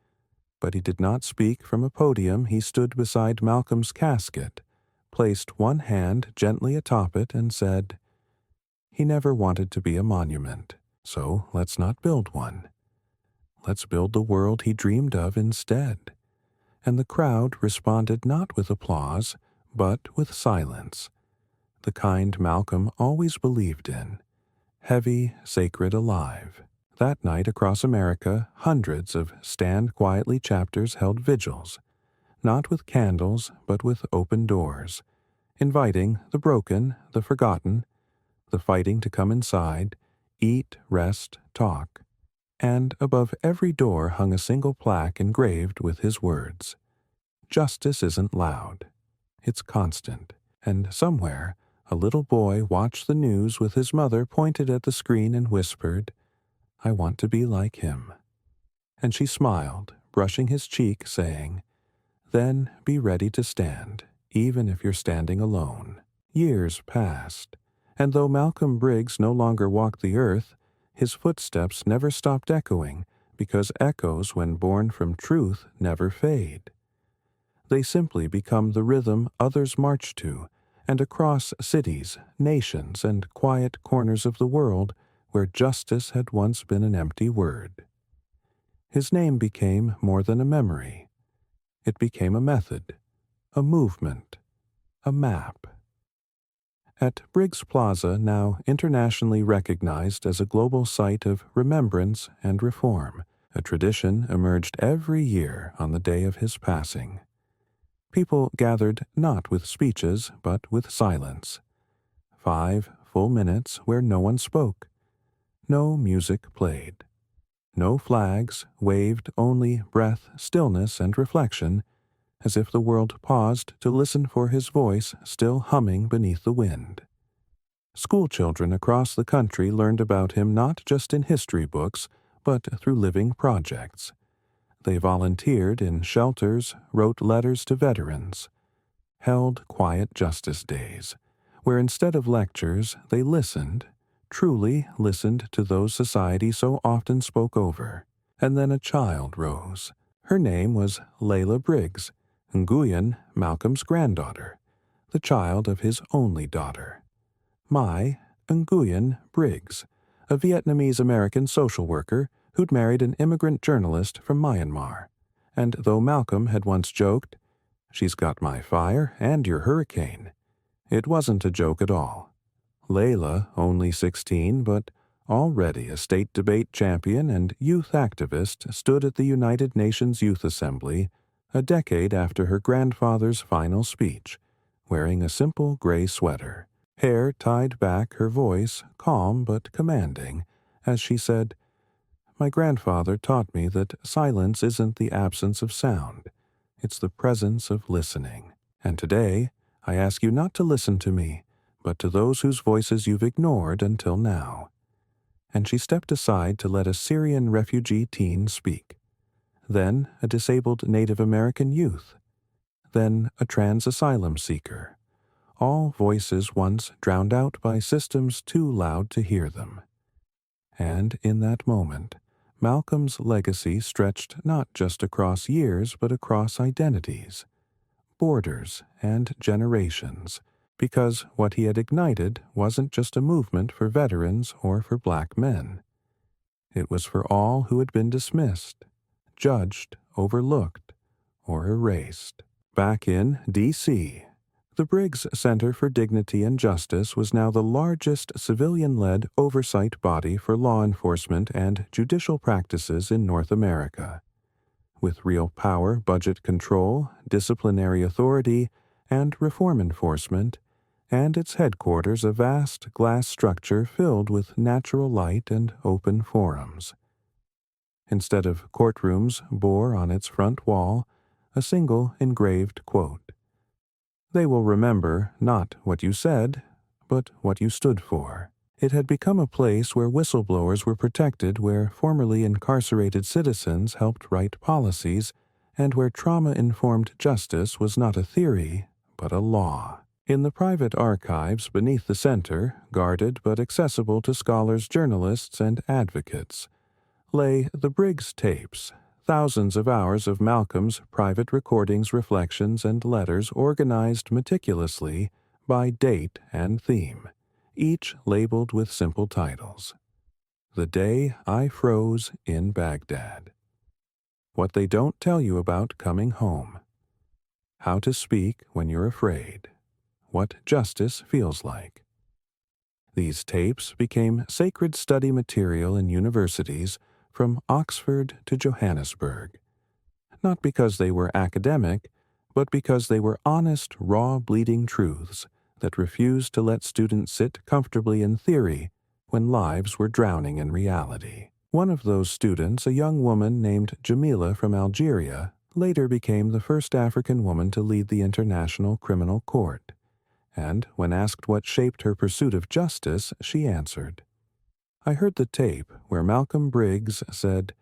but he did not speak from a podium. He stood beside Malcolm's casket, placed one hand gently atop it, and said, "He never wanted to be a monument, so let's not build one. Let's build the world he dreamed of instead." And the crowd responded not with applause, but with silence, the kind Malcolm always believed in, heavy, sacred, alive. That night across America, hundreds of Stand Quietly chapters held vigils, not with candles, but with open doors, inviting the broken, the forgotten, the fighting to come inside, eat, rest, talk. And above every door hung a single plaque engraved with his words. Justice isn't loud. It's constant. And somewhere, a little boy watched the news with his mother pointed at the screen and whispered, "I want to be like him." And she smiled, brushing his cheek, saying, "Then be ready to stand, even if you're standing alone." Years passed, and though Malcolm Briggs no longer walked the earth, his footsteps never stopped echoing, because echoes, when born from truth, never fade. They simply become the rhythm others march to, and across cities, nations, and quiet corners of the world where justice had once been an empty word. His name became more than a memory. It became a method, a movement, a map. At Briggs Plaza, now internationally recognized as a global site of remembrance and reform, a tradition emerged every year on the day of his passing. People gathered not with speeches, but with silence. 5 full minutes where no one spoke. No music played. No flags waved, only breath, stillness, and reflection, as if the world paused to listen for his voice still humming beneath the wind. Schoolchildren across the country learned about him not just in history books, but through living projects. They volunteered in shelters, wrote letters to veterans, held quiet justice days, where instead of lectures they listened, truly listened to those society so often spoke over. And then a child rose. Her name was Layla Briggs, Nguyen, Malcolm's granddaughter, the child of his only daughter. Mai Nguyen Briggs, a Vietnamese-American social worker who'd married an immigrant journalist from Myanmar. And though Malcolm had once joked, "She's got my fire and your hurricane," it wasn't a joke at all. Layla, only 16, but already a state debate champion and youth activist, stood at the United Nations Youth Assembly a decade after her grandfather's final speech, wearing a simple gray sweater, hair tied back, her voice calm but commanding, as she said, "My grandfather taught me that silence isn't the absence of sound, it's the presence of listening. And today, I ask you not to listen to me, but to those whose voices you've ignored until now." And she stepped aside to let a Syrian refugee teen speak. Then a disabled Native American youth. Then a trans asylum seeker. All voices once drowned out by systems too loud to hear them. And in that moment, Malcolm's legacy stretched not just across years but across identities, borders, and generations, because what he had ignited wasn't just a movement for veterans or for black men. It was for all who had been dismissed, judged, overlooked, or erased. Back in D.C., the Briggs Center for Dignity and Justice was now the largest civilian-led oversight body for law enforcement and judicial practices in North America. With real power, budget control, disciplinary authority, and reform enforcement, and its headquarters a vast glass structure filled with natural light and open forums. Instead of courtrooms bore on its front wall a single engraved quote. They will remember not what you said, but what you stood for. It had become a place where whistleblowers were protected, where formerly incarcerated citizens helped write policies, and where trauma-informed justice was not a theory, but a law. In the private archives beneath the center, guarded but accessible to scholars, journalists, and advocates, lay the Briggs tapes, thousands of hours of Malcolm's private recordings, reflections, and letters organized meticulously by date and theme, each labeled with simple titles. The Day I Froze in Baghdad. What They Don't Tell You About Coming Home. How to Speak When You're Afraid. What Justice Feels Like. These tapes became sacred study material in universities from Oxford to Johannesburg, not because they were academic, but because they were honest, raw, bleeding truths that refused to let students sit comfortably in theory when lives were drowning in reality. One of those students, a young woman named Jamila from Algeria, later became the first African woman to lead the International Criminal Court, and when asked what shaped her pursuit of justice, she answered, "I heard the tape where Malcolm Briggs said,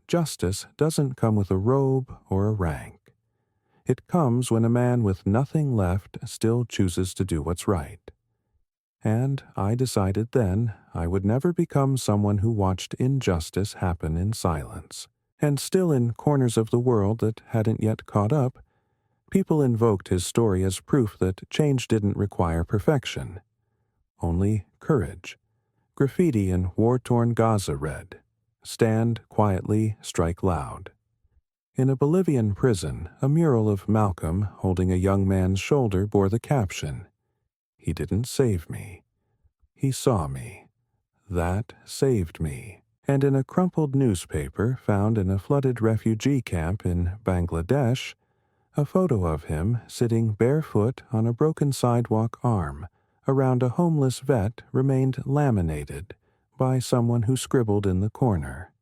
'Justice doesn't come with a robe or a rank. It comes when a man with nothing left still chooses to do what's right.' And I decided then I would never become someone who watched injustice happen in silence." And still in corners of the world that hadn't yet caught up, people invoked his story as proof that change didn't require perfection, only courage. Graffiti in war-torn Gaza read, "Stand quietly, strike loud." In a Bolivian prison, a mural of Malcolm holding a young man's shoulder bore the caption, "He didn't save me. He saw me. That saved me." And in a crumpled newspaper found in a flooded refugee camp in Bangladesh, a photo of him sitting barefoot on a broken sidewalk arm around a homeless vet remained laminated by someone who scribbled in the corner,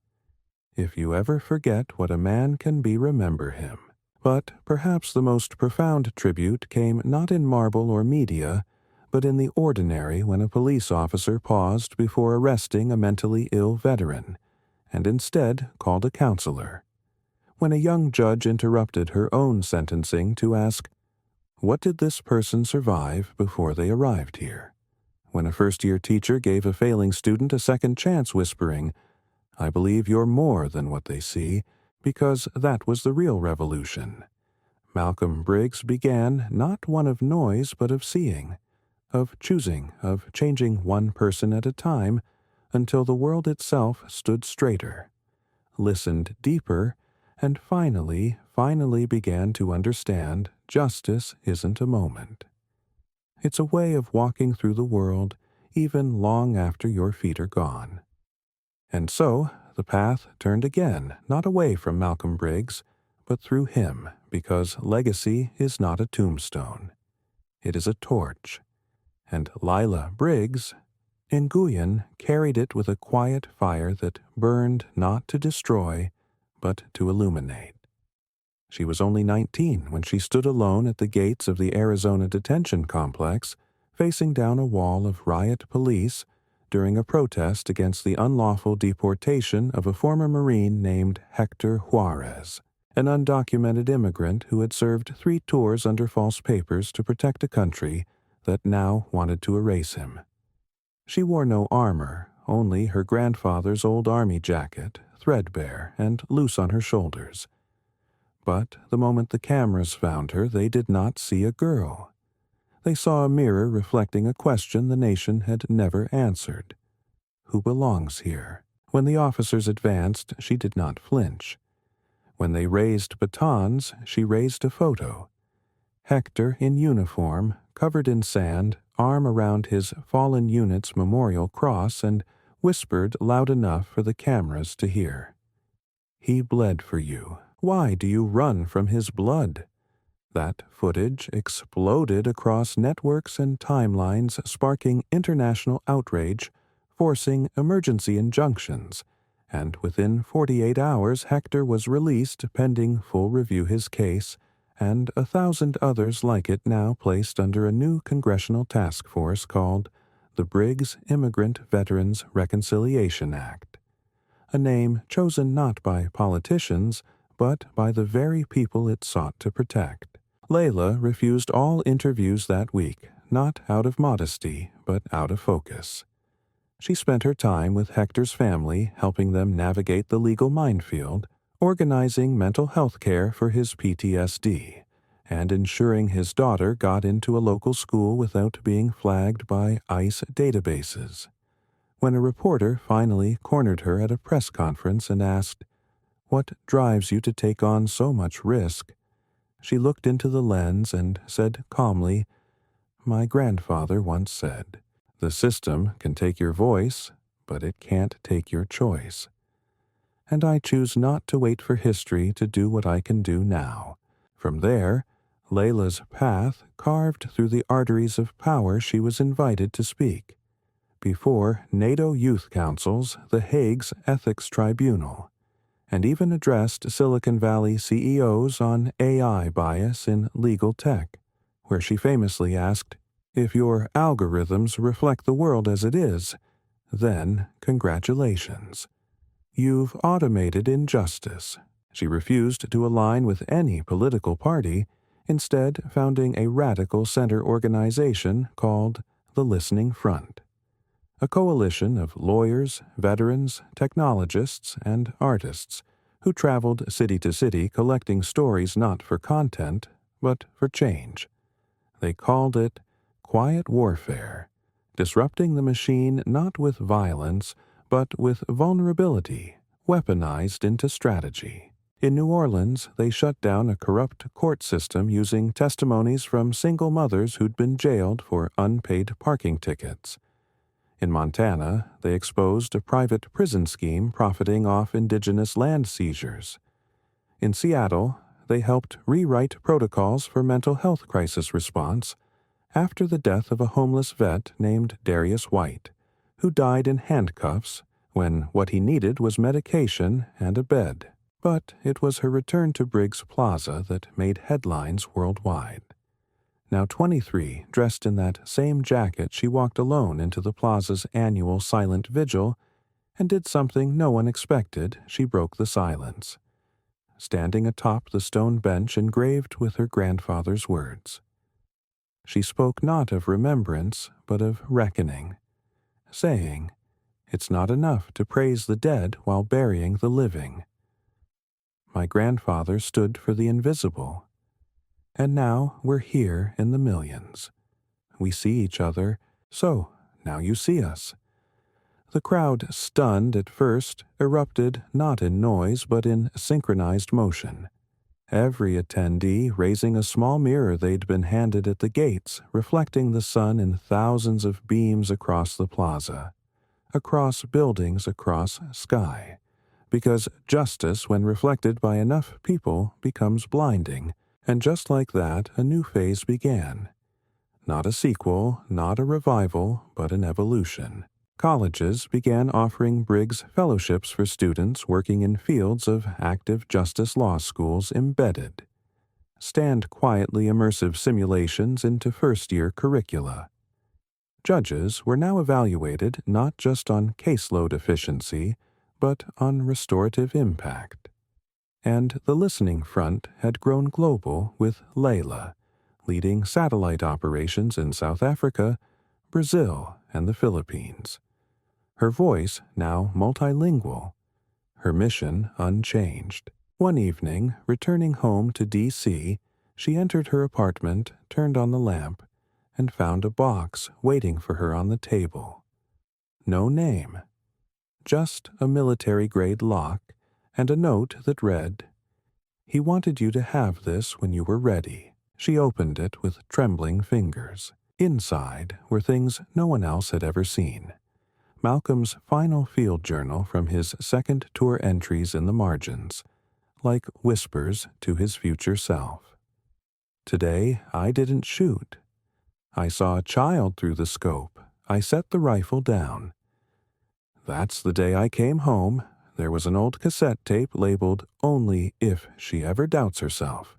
"If you ever forget what a man can be, remember him." But perhaps the most profound tribute came not in marble or media, but in the ordinary when a police officer paused before arresting a mentally ill veteran, and instead called a counselor. When a young judge interrupted her own sentencing to ask, "What did this person survive before they arrived here?" When a first-year teacher gave a failing student a second chance whispering, "I believe you're more than what they see," because that was the real revolution. Malcolm Briggs began not one of noise but of seeing, of choosing, of changing one person at a time until the world itself stood straighter, listened deeper, and finally began to understand justice isn't a moment. It's a way of walking through the world even long after your feet are gone. And so the path turned again, not away from Malcolm Briggs, but through him, because legacy is not a tombstone. It is a torch. And Lila Briggs, Nguyen, carried it with a quiet fire that burned not to destroy, but to illuminate. She was only 19 when she stood alone at the gates of the Arizona detention complex, facing down a wall of riot police during a protest against the unlawful deportation of a former Marine named Hector Juarez, an undocumented immigrant who had served 3 tours under false papers to protect a country that now wanted to erase him. She wore no armor, only her grandfather's old army jacket, threadbare and loose on her shoulders. But the moment the cameras found her, they did not see a girl. They saw a mirror reflecting a question the nation had never answered. Who belongs here? When the officers advanced, she did not flinch. When they raised batons, she raised a photo. Hector in uniform, covered in sand, arm around his fallen unit's memorial cross, and whispered loud enough for the cameras to hear. "He bled for you. Why do you run from his blood?" That footage exploded across networks and timelines, sparking international outrage, forcing emergency injunctions, and within 48 hours Hector was released pending full review his case, and 1,000 others like it now placed under a new congressional task force called the Briggs Immigrant Veterans Reconciliation Act, a name chosen not by politicians, but by the very people it sought to protect. Layla refused all interviews that week, not out of modesty, but out of focus. She spent her time with Hector's family, helping them navigate the legal minefield, organizing mental health care for his PTSD, and ensuring his daughter got into a local school without being flagged by ICE databases. When a reporter finally cornered her at a press conference and asked, "What drives you to take on so much risk?" she looked into the lens and said calmly, "My grandfather once said, 'The system can take your voice, but it can't take your choice.' And I choose not to wait for history to do what I can do now." From there, Layla's path carved through the arteries of power, she was invited to speak before NATO Youth Council's The Hague's Ethics Tribunal, and even addressed Silicon Valley CEOs on AI bias in legal tech, where she famously asked, "If your algorithms reflect the world as it is, then congratulations. You've automated injustice." She refused to align with any political party, instead founding a radical center organization called the Listening Front, a coalition of lawyers, veterans, technologists, and artists who traveled city to city collecting stories not for content, but for change. They called it quiet warfare, disrupting the machine not with violence, but with vulnerability, weaponized into strategy. In New Orleans, they shut down a corrupt court system using testimonies from single mothers who'd been jailed for unpaid parking tickets. In Montana, they exposed a private prison scheme profiting off indigenous land seizures. In Seattle, they helped rewrite protocols for mental health crisis response after the death of a homeless vet named Darius White, who died in handcuffs when what he needed was medication and a bed. But it was her return to Briggs Plaza that made headlines worldwide. Now 23, dressed in that same jacket, she walked alone into the plaza's annual silent vigil and did something no one expected. She broke the silence, standing atop the stone bench engraved with her grandfather's words. She spoke not of remembrance, but of reckoning, saying, "It's not enough to praise the dead while burying the living." My grandfather stood for the invisible, and now we're here in the millions. We see each other, so now you see us. The crowd, stunned at first, erupted not in noise but in synchronized motion. Every attendee raising a small mirror they'd been handed at the gates, reflecting the sun in thousands of beams across the plaza, across buildings, across sky. Because justice, when reflected by enough people, becomes blinding, and just like that, a new phase began. Not a sequel, not a revival, but an evolution. Colleges began offering Briggs fellowships for students working in fields of active justice law schools embedded. Stand quietly immersive simulations into first-year curricula. Judges were now evaluated not just on caseload efficiency, but on restorative impact. And the Listening Front had grown global with Layla, leading satellite operations in South Africa, Brazil, and the Philippines. Her voice now multilingual, her mission unchanged. One evening, returning home to D.C., she entered her apartment, turned on the lamp, and found a box waiting for her on the table. No name. Just a military-grade lock and a note that read, "He wanted you to have this when you were ready." She opened it with trembling fingers. Inside were things no one else had ever seen. Malcolm's final field journal from his second tour entries in the margins, like whispers to his future self. "Today I didn't shoot. I saw a child through the scope. I set the rifle down. That's the day I came home. There was an old cassette tape labeled 'Only If She Ever Doubts Herself.'"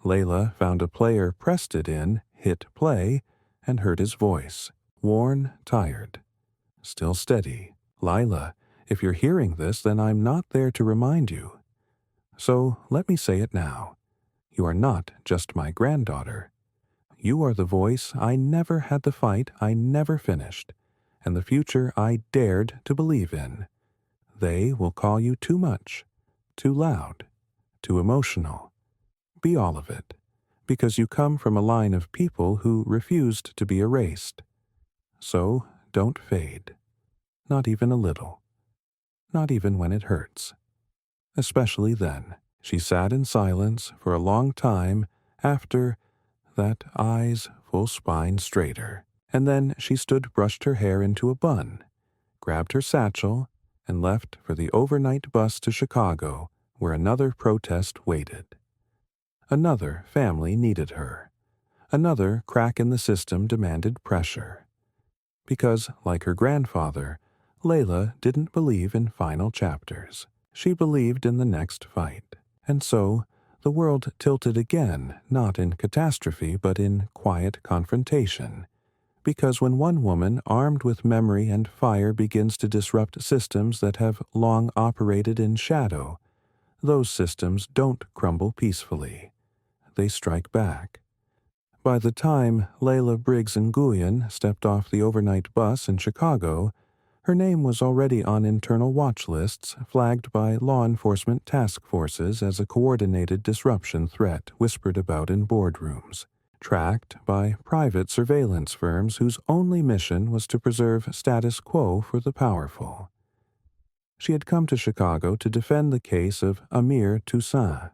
Layla found a player, pressed it in, hit play, and heard his voice. Worn, tired. Still steady. "Lila, if you're hearing this, then I'm not there to remind you. So let me say it now. You are not just my granddaughter. You are the voice I never had to fight, I never finished, and the future I dared to believe in. They will call you too much, too loud, too emotional. Be all of it, because you come from a line of people who refused to be erased. So don't fade. Not even a little. Not even when it hurts. Especially then." She sat in silence for a long time after that, eyes full spine straighter. And then she brushed her hair into a bun, grabbed her satchel, and left for the overnight bus to Chicago, where another protest waited. Another family needed her. Another crack in the system demanded pressure. Because, like her grandfather, Layla didn't believe in final chapters. She believed in the next fight. And so, the world tilted again, not in catastrophe but in quiet confrontation. Because when one woman armed with memory and fire begins to disrupt systems that have long operated in shadow, those systems don't crumble peacefully. They strike back. By the time Layla Briggs Nguyen stepped off the overnight bus in Chicago, her name was already on internal watch lists flagged by law enforcement task forces as a coordinated disruption threat whispered about in boardrooms, tracked by private surveillance firms whose only mission was to preserve status quo for the powerful. She had come to Chicago to defend the case of Amir Toussaint,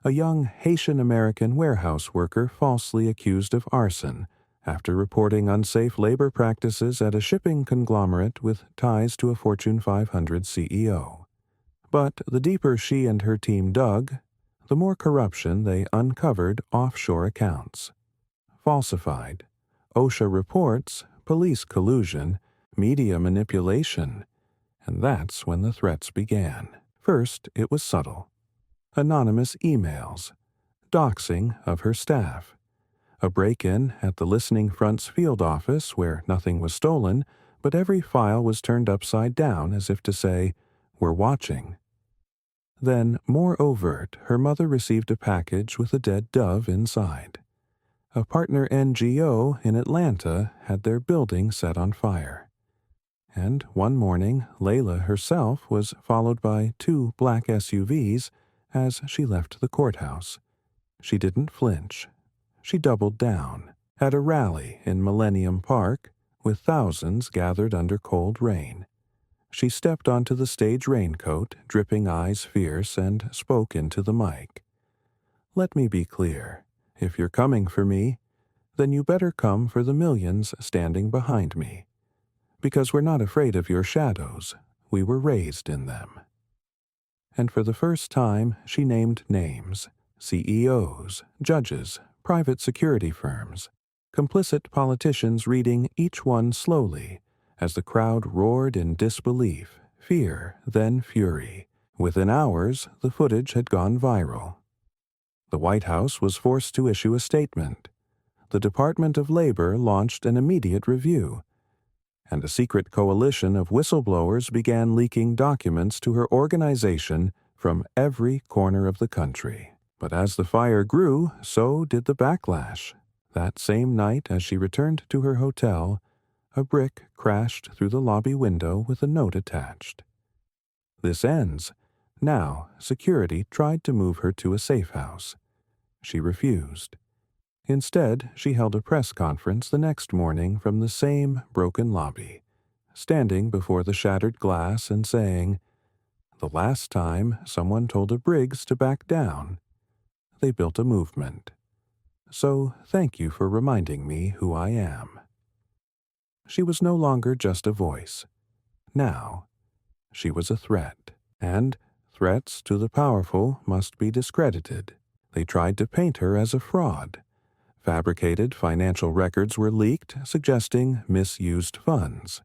a young Haitian-American warehouse worker falsely accused of arson after reporting unsafe labor practices at a shipping conglomerate with ties to a Fortune 500 CEO. But the deeper she and her team dug, the more corruption they uncovered offshore accounts. Falsified, OSHA reports, police collusion, media manipulation, and that's when the threats began. First, it was subtle. Anonymous emails, doxing of her staff, a break-in at the Listening Front's field office where nothing was stolen, but every file was turned upside down as if to say, "We're watching." Then, more overt, her mother received a package with a dead dove inside. A partner NGO in Atlanta had their building set on fire. And one morning, Layla herself was followed by 2 black SUVs as she left the courthouse. She didn't flinch. She doubled down. At a rally in Millennium Park, with thousands gathered under cold rain, she stepped onto the stage raincoat, dripping eyes fierce, and spoke into the mic. "Let me be clear. If you're coming for me, then you better come for the millions standing behind me. Because we're not afraid of your shadows. We were raised in them." And for the first time, she named names: CEOs, judges, private security firms, complicit politicians reading each one slowly as the crowd roared in disbelief, fear, then fury. Within hours, the footage had gone viral. The White House was forced to issue a statement. The Department of Labor launched an immediate review, and a secret coalition of whistleblowers began leaking documents to her organization from every corner of the country. But as the fire grew, so did the backlash. That same night, as she returned to her hotel, a brick crashed through the lobby window with a note attached. "This ends. Now, security tried to move her to a safe house. She refused. Instead, she held a press conference the next morning from the same broken lobby, standing before the shattered glass and saying, 'The last time someone told a Briggs to back down, they built a movement. So thank you for reminding me who I am.'" She was no longer just a voice. Now, she was a threat, and threats to the powerful must be discredited. They tried to paint her as a fraud. Fabricated financial records were leaked, suggesting misused funds.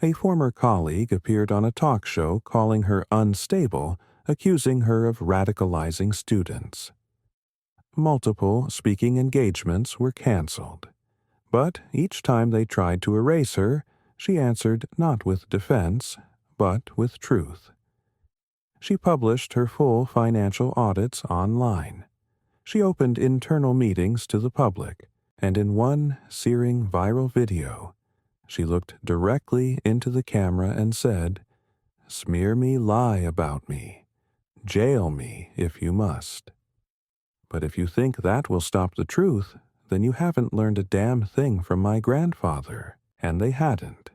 A former colleague appeared on a talk show calling her unstable, accusing her of radicalizing students. Multiple speaking engagements were canceled. But each time they tried to erase her, she answered not with defense, but with truth. She published her full financial audits online. She opened internal meetings to the public, and in one searing viral video, she looked directly into the camera and said, "Smear me, lie about me. Jail me if you must. But if you think that will stop the truth, then you haven't learned a damn thing from my grandfather." And they hadn't.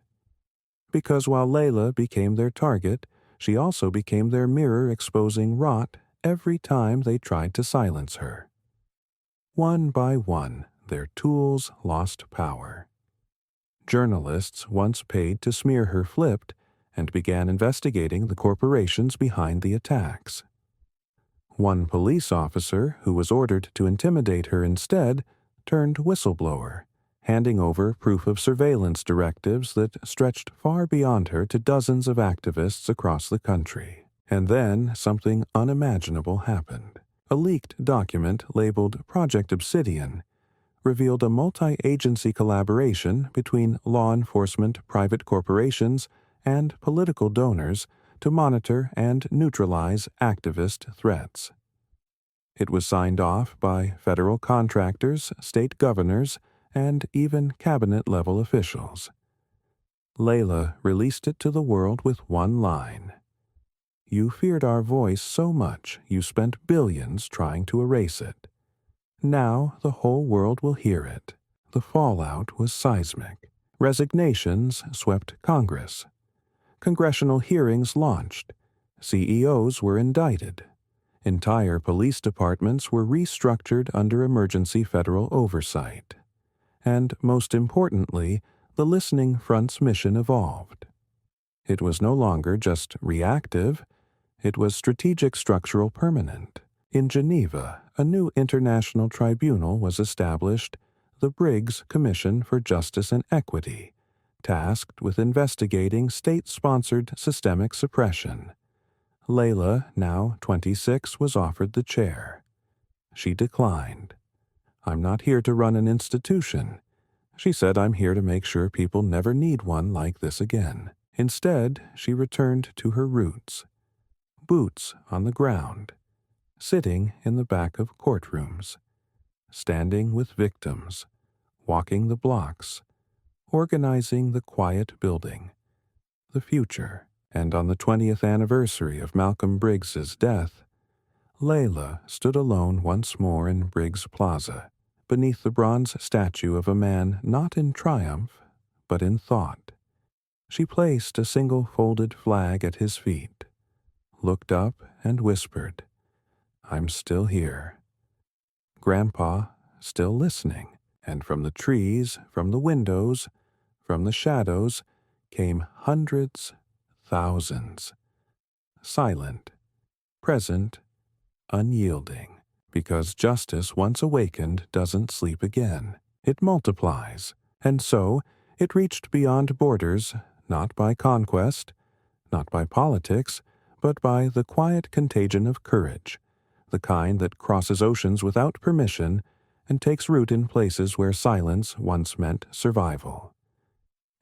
Because while Layla became their target, she also became their mirror exposing rot every time they tried to silence her. One by one, their tools lost power. Journalists once paid to smear her flipped and began investigating the corporations behind the attacks. One police officer, who was ordered to intimidate her instead, turned whistleblower, handing over proof of surveillance directives that stretched far beyond her to dozens of activists across the country. And then something unimaginable happened. A leaked document labeled Project Obsidian revealed a multi-agency collaboration between law enforcement, private corporations, and political donors to monitor and neutralize activist threats. It was signed off by federal contractors, state governors, and even cabinet-level officials. Layla released it to the world with one line. "You feared our voice so much you spent billions trying to erase it. Now the whole world will hear it." The fallout was seismic. Resignations swept Congress. Congressional hearings launched. CEOs were indicted. Entire police departments were restructured under emergency federal oversight. And most importantly, the Listening Front's mission evolved. It was no longer just reactive, it was strategic, structural, permanent. In Geneva, a new international tribunal was established, the Briggs Commission for Justice and Equity, tasked with investigating state-sponsored systemic suppression. Layla, now 26, was offered the chair. She declined. "I'm not here to run an institution." She said, "I'm here to make sure people never need one like this again." Instead, she returned to her roots. Boots on the ground, sitting in the back of courtrooms, standing with victims, walking the blocks, organizing the quiet building, the future. And on the 20th anniversary of Malcolm Briggs's death, Layla stood alone once more in Briggs Plaza, beneath the bronze statue of a man not in triumph, but in thought. She placed a single folded flag at his feet, looked up and whispered, "I'm still here." Grandpa still listening, and from the trees, from the windows, from the shadows, came hundreds, thousands, silent, present, unyielding, because justice once awakened doesn't sleep again. It multiplies, and so it reached beyond borders, not by conquest, not by politics, but by the quiet contagion of courage, the kind that crosses oceans without permission and takes root in places where silence once meant survival.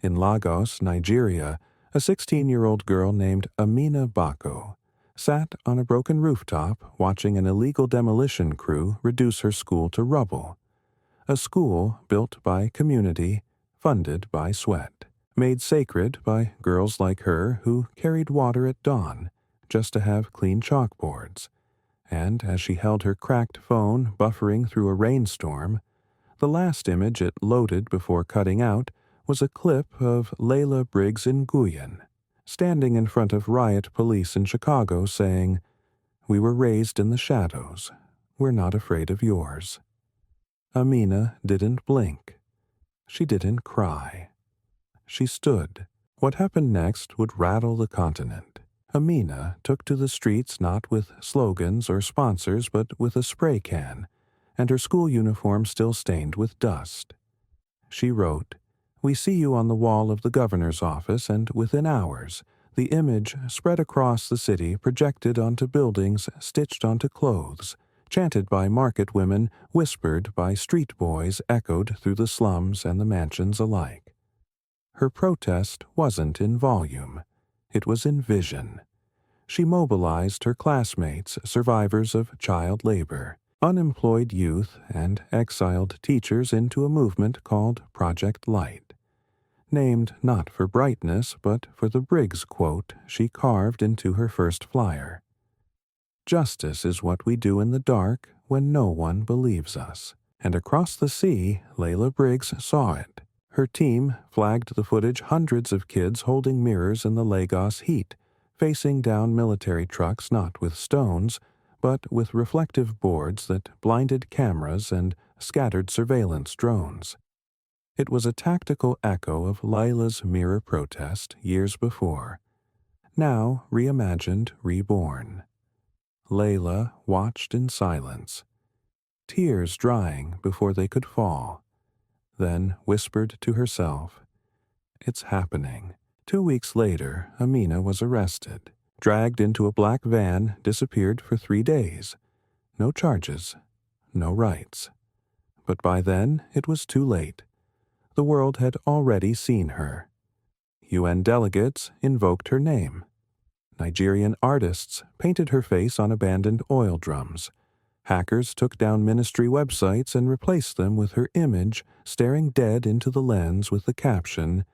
In Lagos, Nigeria, a 16-year-old girl named Amina Bako sat on a broken rooftop watching an illegal demolition crew reduce her school to rubble. A school built by community, funded by sweat, made sacred by girls like her who carried water at dawn just to have clean chalkboards. And as she held her cracked phone buffering through a rainstorm, the last image it loaded before cutting out was a clip of Layla Briggs Nguyen, standing in front of riot police in Chicago saying, "We were raised in the shadows. We're not afraid of yours." Amina didn't blink. She didn't cry. She stood. What happened next would rattle the continent. Amina took to the streets not with slogans or sponsors but with a spray can, and her school uniform still stained with dust. She wrote, "We see you on the wall of the governor's office," and within hours, the image spread across the city, projected onto buildings, stitched onto clothes, chanted by market women, whispered by street boys, echoed through the slums and the mansions alike. Her protest wasn't in volume. It was in vision. She mobilized her classmates, survivors of child labor, unemployed youth, and exiled teachers into a movement called Project Light, named not for brightness but for the Briggs quote she carved into her first flyer. "Justice is what we do in the dark when no one believes us." And across the sea, Layla Briggs saw it. Her team flagged the footage, hundreds of kids holding mirrors in the Lagos heat, facing down military trucks not with stones, but with reflective boards that blinded cameras and scattered surveillance drones. It was a tactical echo of Layla's mirror protest years before, now reimagined, reborn. Layla watched in silence, tears drying before they could fall, then whispered to herself, "It's happening." 2 weeks later, Amina was arrested, dragged into a black van, disappeared for 3 days. No charges, no rights. But by then, it was too late. The world had already seen her. UN delegates invoked her name. Nigerian artists painted her face on abandoned oil drums. Hackers took down ministry websites and replaced them with her image staring dead into the lens with the caption,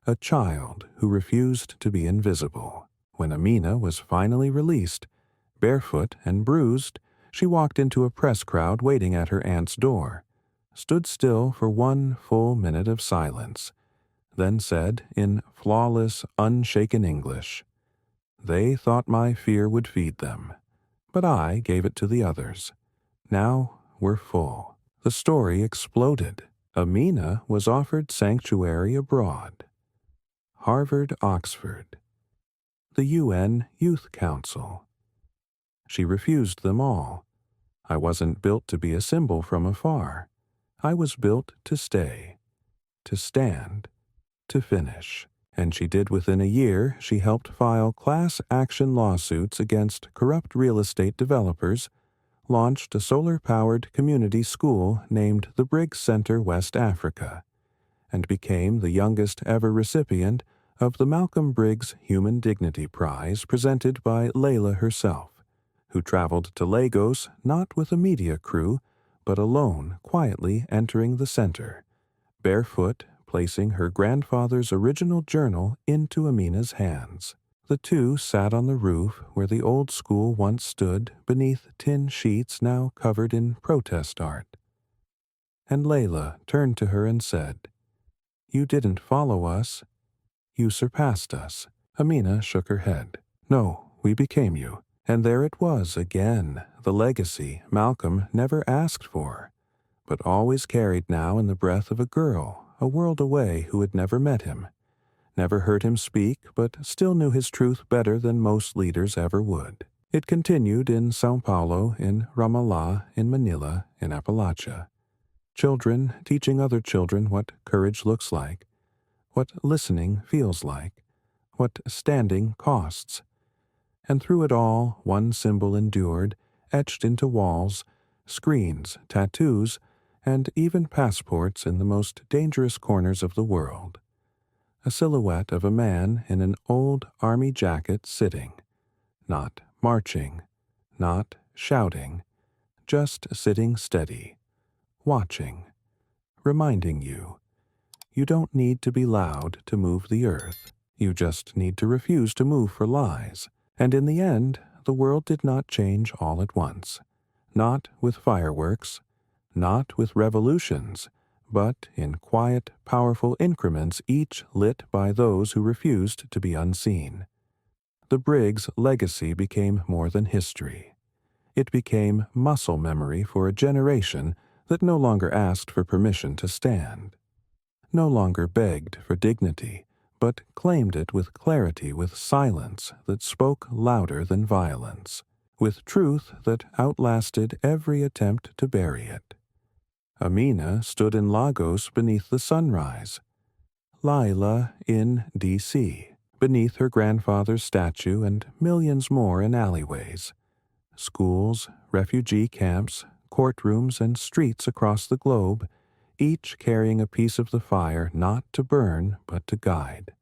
"A child who refused to be invisible." When Amina was finally released, barefoot and bruised, she walked into a press crowd waiting at her aunt's door, stood still for 1 full minute of silence, then said in flawless, unshaken English, "They thought my fear would feed them, but I gave it to the others. Now we're full." The story exploded. Amina was offered sanctuary abroad. Harvard, Oxford, the UN Youth Council. She refused them all. "I wasn't built to be a symbol from afar. I was built to stay, to stand, to finish." And she did. Within a year, she helped file class action lawsuits against corrupt real estate developers, launched a solar-powered community school named the Briggs Center West Africa, and became the youngest ever recipient of the Malcolm Briggs Human Dignity Prize presented by Layla herself, who traveled to Lagos not with a media crew, but alone, quietly entering the center, barefoot, placing her grandfather's original journal into Amina's hands. The two sat on the roof where the old school once stood beneath tin sheets now covered in protest art. And Layla turned to her and said, "You didn't follow us. You surpassed us." Amina shook her head. "No, we became you." And there it was again, the legacy Malcolm never asked for, but always carried now in the breath of a girl, a world away, who had never met him, never heard him speak, but still knew his truth better than most leaders ever would. It continued in São Paulo, in Ramallah, in Manila, in Appalachia. Children teaching other children what courage looks like, what listening feels like, what standing costs. And through it all, one symbol endured, etched into walls, screens, tattoos, and even passports in the most dangerous corners of the world. A silhouette of a man in an old army jacket sitting, not marching, not shouting, just sitting steady, watching, reminding you, you don't need to be loud to move the earth. You just need to refuse to move for lies. And in the end, the world did not change all at once. Not with fireworks, not with revolutions, but in quiet, powerful increments, each lit by those who refused to be unseen. The Briggs legacy became more than history. It became muscle memory for a generation that no longer asked for permission to stand, no longer begged for dignity, but claimed it with clarity, with silence that spoke louder than violence, with truth that outlasted every attempt to bury it. Amina stood in Lagos beneath the sunrise, Layla in D.C., beneath her grandfather's statue, and millions more in alleyways, schools, refugee camps, courtrooms, and streets across the globe, each carrying a piece of the fire not to burn but to guide.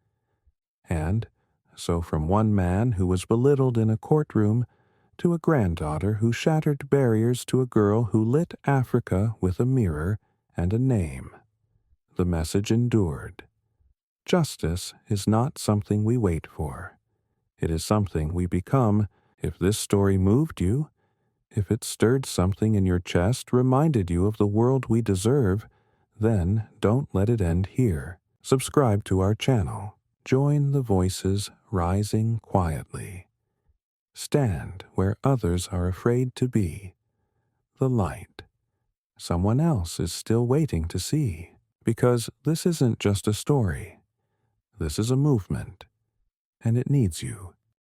And so from one man who was belittled in a courtroom to a granddaughter who shattered barriers to a girl who lit Africa with a mirror and a name, the message endured. Justice is not something we wait for. It is something we become. If this story moved you, if it stirred something in your chest, reminded you of the world we deserve, then don't let it end here. Subscribe to our channel. Join the voices rising quietly. Stand where others are afraid to be. The light. Someone else is still waiting to see. Because this isn't just a story. This is a movement. And it needs you.